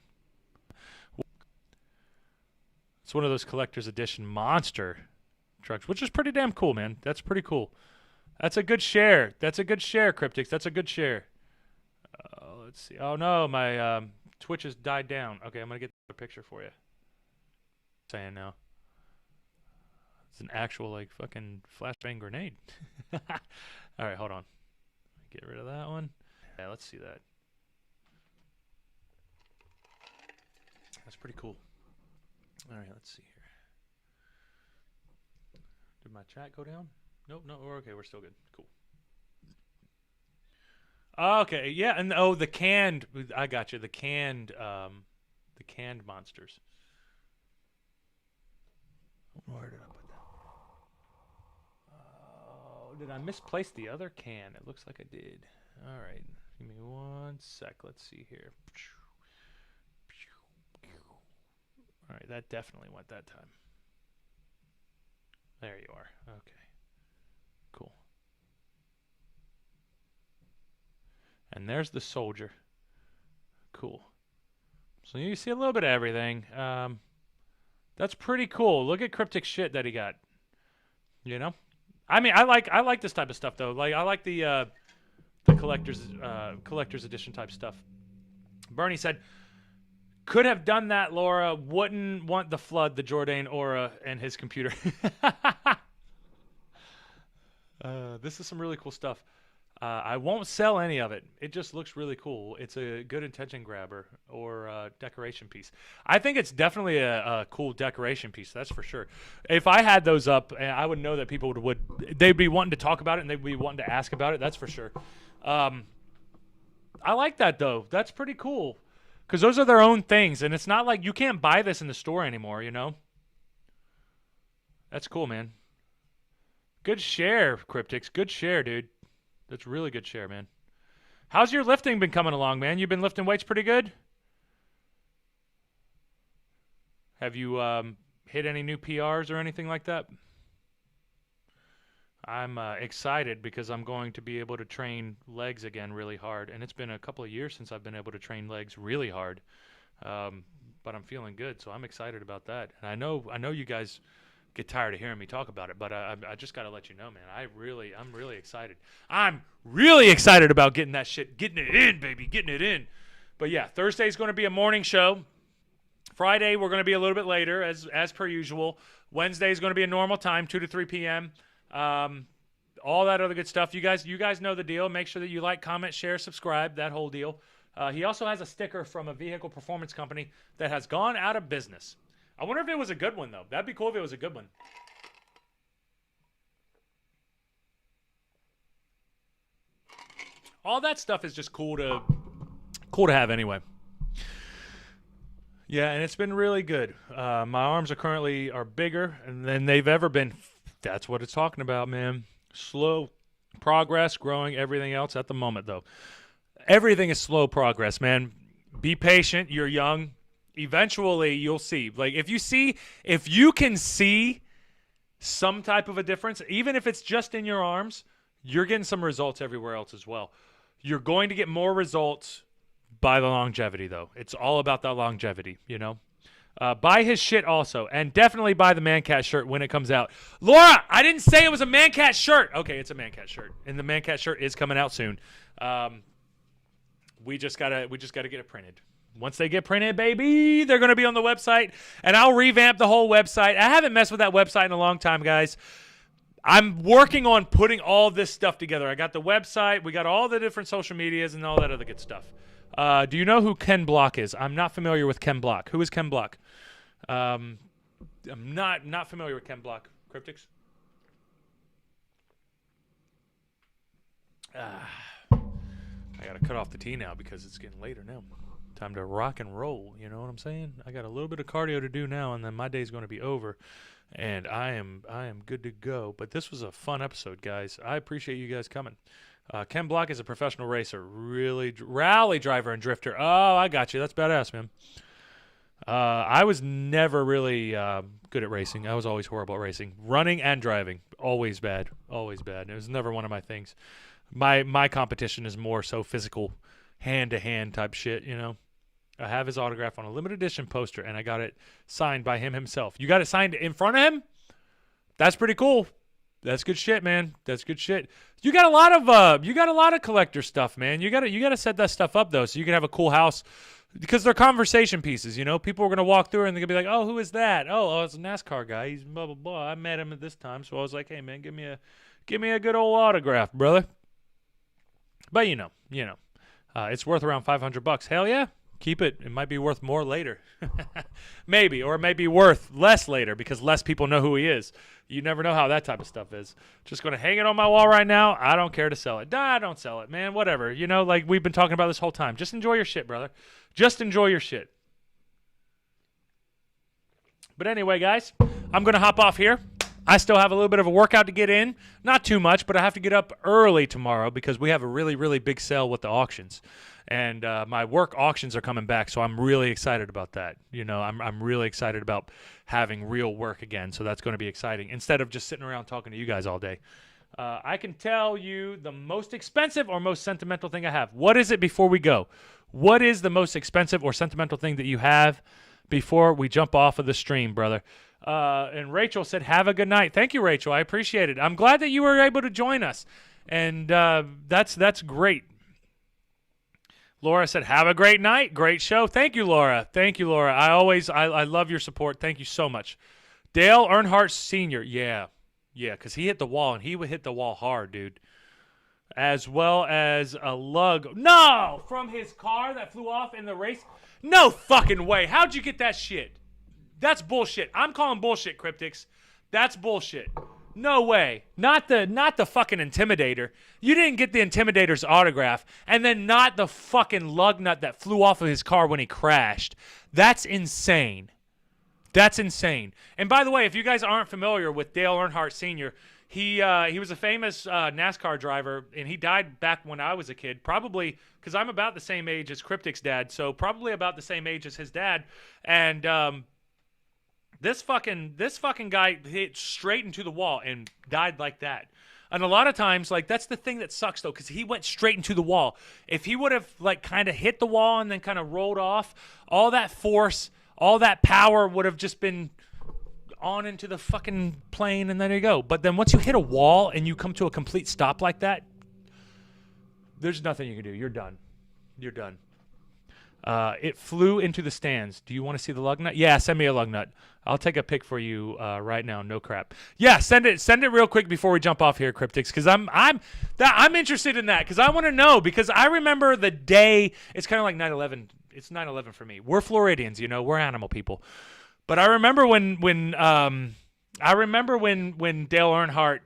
It's one of those collector's edition monster trucks, which is pretty damn cool, man. That's pretty cool. That's a good share. That's a good share, Cryptics. That's a good share. Let's see. Oh, no, my Twitch has died down. Okay, I'm going to get a picture for you. Saying now. It's an actual, like, fucking flashbang grenade. All right, hold on. Get rid of that one. Yeah, let's see that. That's pretty cool. All right, let's see here. Did my chat go down? Nope, no, we're okay. We're still good. Cool. Okay, yeah, and the canned. I got you. The canned monsters. Where did I put that? Oh, did I misplace the other can? It looks like I did. All right, give me one sec. Let's see here. All right, that definitely went that time. There you are. Okay. Cool. And there's the soldier. Cool. So you see a little bit of everything. That's pretty cool. Look at cryptic shit that he got. You know? I mean, I like this type of stuff though. Like I like the collector's edition type stuff. Bernie said, could have done that, Laura. Wouldn't want the flood, the Jordane aura, and his computer. This is some really cool stuff. I won't sell any of it. It just looks really cool. It's a good intention grabber or decoration piece. I think it's definitely a cool decoration piece. That's for sure. If I had those up, I would know that people they'd be wanting to talk about it and they'd be wanting to ask about it. That's for sure. I like that though. That's pretty cool. Because those are their own things, and it's not like you can't buy this in the store anymore, you know? That's cool, man. Good share, Cryptics. Good share, dude. That's really good share, man. How's your lifting been coming along, man? You been lifting weights pretty good? Have you hit any new PRs or anything like that? I'm excited because I'm going to be able to train legs again really hard. And it's been a couple of years since I've been able to train legs really hard. But I'm feeling good, so I'm excited about that. And I know you guys get tired of hearing me talk about it, but I just got to let you know, man. I'm really excited. I'm really excited about getting that shit, getting it in, baby, getting it in. But yeah, Thursday's going to be a morning show. Friday, we're going to be a little bit later, as per usual. Wednesday is going to be a normal time, 2 to 3 p.m., all that other good stuff. You guys know the deal. Make sure that you like, comment, share, subscribe, that whole deal. He also has a sticker from a vehicle performance company that has gone out of business. I wonder if it was a good one, though. That'd be cool if it was a good one. All that stuff is just cool to have anyway. Yeah, and it's been really good. My arms are bigger than they've ever been. That's what it's talking about, man. Slow progress, growing, everything else at the moment, though. Everything is slow progress, man. Be patient. You're young. Eventually, you'll see. Like, if you can see some type of a difference, even if it's just in your arms, you're getting some results everywhere else as well. You're going to get more results by the longevity, though. It's all about that longevity, you know? Buy his shit also, and definitely buy the Man Cat shirt when it comes out. Laura, I didn't say it was a Man Cat shirt. Okay, it's a Man Cat shirt, and the Man Cat shirt is coming out soon. We just gotta get it printed. Once they get printed, baby, they're gonna be on the website, and I'll revamp the whole website. I haven't messed with that website in a long time, guys. I'm working on putting all this stuff together. I got the website, we got all the different social medias, and all that other good stuff. Do you know who Ken Block is? I'm not familiar with Ken Block. Who is Ken Block? I'm not familiar with Chem Block Cryptics. I gotta cut off the tea now because it's getting later now. Time to rock and roll. You know what I'm saying? I got a little bit of cardio to do now, and then my day's going to be over, and I am good to go. But this was a fun episode, guys. I appreciate you guys coming. Ken Block is a professional racer, really rally driver and drifter. Oh, I got you. That's badass, man. I was never really good at racing. I was always horrible at racing. Running and driving, always bad. Always bad. It was never one of my things. My competition is more so physical, hand-to-hand type shit, you know. I have his autograph on a limited edition poster, and I got it signed by him himself. You got it signed in front of him? That's pretty cool. That's good shit, man. That's good shit. You got a lot of collector stuff, man. You gotta set that stuff up though, so you can have a cool house. Because they're conversation pieces, you know. People are gonna walk through and they're gonna be like, "Oh, who is that? Oh, it's a NASCAR guy. He's blah blah blah. I met him at this time, so I was like, hey man, give me a good old autograph, brother." But you know, it's worth around $500. Hell yeah, keep it. It might be worth more later, maybe, or it may be worth less later because less people know who he is. You never know how that type of stuff is. Just gonna hang it on my wall right now. I don't care to sell it. Nah, don't sell it, man. Whatever. You know, like we've been talking about this whole time. Just enjoy your shit, brother. Just enjoy your shit. But anyway, guys, I'm going to hop off here. I still have a little bit of a workout to get in. Not too much, but I have to get up early tomorrow because we have a really, really big sale with the auctions. And my work auctions are coming back, so I'm really excited about that. You know, I'm really excited about having real work again, so that's going to be exciting. Instead of just sitting around talking to you guys all day. I can tell you the most expensive or most sentimental thing I have. What is it before we go? What is the most expensive or sentimental thing that you have before we jump off of the stream, brother? And Rachel said, have a good night. Thank you, Rachel. I appreciate it. I'm glad that you were able to join us. And that's great. Laura said, have a great night. Great show. Thank you, Laura. Thank you, Laura. I love your support. Thank you so much. Dale Earnhardt Sr. Yeah, because he hit the wall, and he would hit the wall hard, dude. As well as a lug. No! From his car that flew off in the race? No fucking way. How'd you get that shit? That's bullshit. I'm calling bullshit, Cryptics. That's bullshit. No way. Not the fucking Intimidator. You didn't get the Intimidator's autograph, and then not the fucking lug nut that flew off of his car when he crashed. That's insane. That's insane. And by the way, if you guys aren't familiar with Dale Earnhardt Sr., he was a famous NASCAR driver, and he died back when I was a kid, probably because I'm about the same age as Cryptic's dad, so probably about the same age as his dad. And this fucking guy hit straight into the wall and died like that. And a lot of times, like, that's the thing that sucks, though, because he went straight into the wall. If he would have, like, kind of hit the wall and then kind of rolled off, all that force, all that power would have just been on into the fucking plane, and there you go. But then once you hit a wall and you come to a complete stop like that, there's nothing you can do. You're done. You're done. It flew into the stands. Do you want to see the lug nut? Yeah, send me a lug nut. I'll take a pic for you right now. No crap. Yeah, send it real quick before we jump off here, Cryptics, because I'm interested in that because I want to know because I remember the day. It's kind of like 9/11. It's 9/11 for me. We're Floridians, you know. We're animal people. But I remember when Dale Earnhardt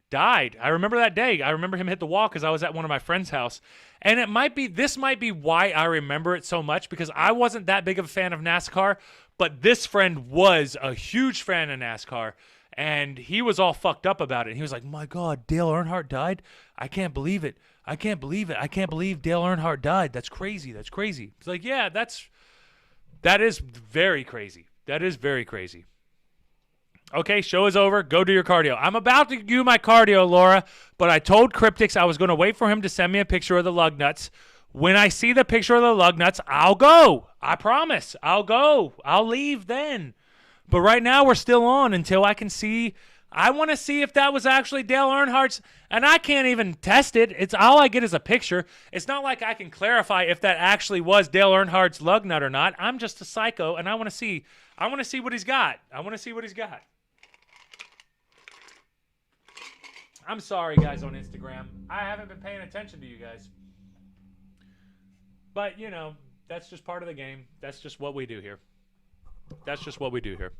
died. I remember that day. I remember him hit the wall because I was at one of my friend's house. And this might be why I remember it so much because I wasn't that big of a fan of NASCAR, but this friend was a huge fan of NASCAR, and he was all fucked up about it. And he was like, "My God, Dale Earnhardt died? I can't believe it. I can't believe it. I can't believe Dale Earnhardt died. That's crazy. That's crazy." It's like, yeah, that is very crazy. That is very crazy. Okay, show is over. Go do your cardio. I'm about to do my cardio, Laura, but I told Cryptics I was going to wait for him to send me a picture of the lug nuts. When I see the picture of the lug nuts, I'll go. I promise. I'll go. I'll leave then. But right now we're still on until I can see. I want to see if that was actually Dale Earnhardt's, and I can't even test it. It's all I get is a picture. It's not like I can clarify if that actually was Dale Earnhardt's lug nut or not. I'm just a psycho, and I want to see what he's got. I want to see what he's got. I'm sorry, guys, on Instagram. I haven't been paying attention to you guys. But, you know, that's just part of the game. That's just what we do here. That's just what we do here.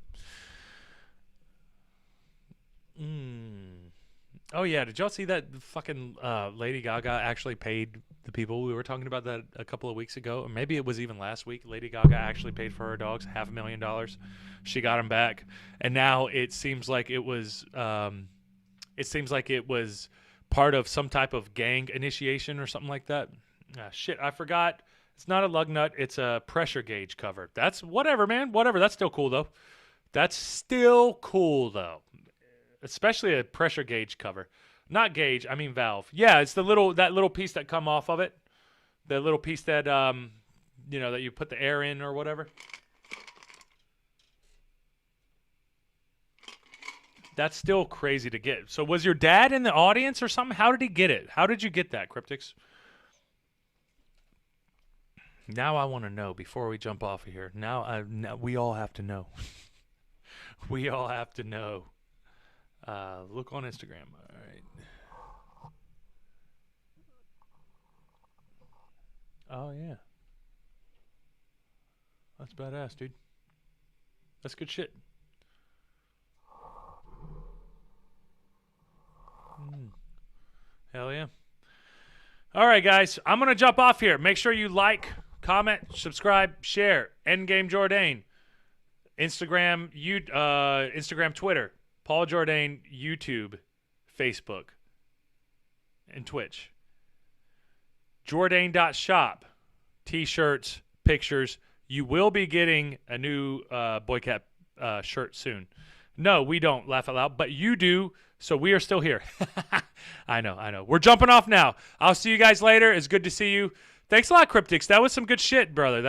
Oh yeah, did y'all see that fucking Lady Gaga actually paid the people? We were talking about that a couple of weeks ago, or maybe it was even last week. Lady Gaga actually paid for her dogs $500,000. She got them back, and now it seems like it was part of some type of gang initiation or something like that. Shit, I forgot. It's not a lug nut. It's a pressure gauge cover. That's whatever, man. Whatever. That's still cool though. That's still cool though. Especially a pressure gauge cover. Not gauge, I mean valve. Yeah, it's that little piece that come off of it. The little piece that that you put the air in or whatever. That's still crazy to get. So was your dad in the audience or something? How did he get it? How did you get that, Cryptics? Now I want to know before we jump off of here. Now we all have to know. We all have to know. Look on Instagram. All right. Oh, yeah. That's badass, dude. That's good shit. Hell yeah. All right, guys. I'm going to jump off here. Make sure you like, comment, subscribe, share. Endgame Jordane. Instagram, Twitter. Paul Jordane, YouTube, Facebook, and Twitch. Jordane.shop. T-shirts, pictures. You will be getting a new Boycat shirt soon. No, we don't, laugh out loud, but you do, so we are still here. I know. We're jumping off now. I'll see you guys later. It's good to see you. Thanks a lot, Cryptics. That was some good shit, brother.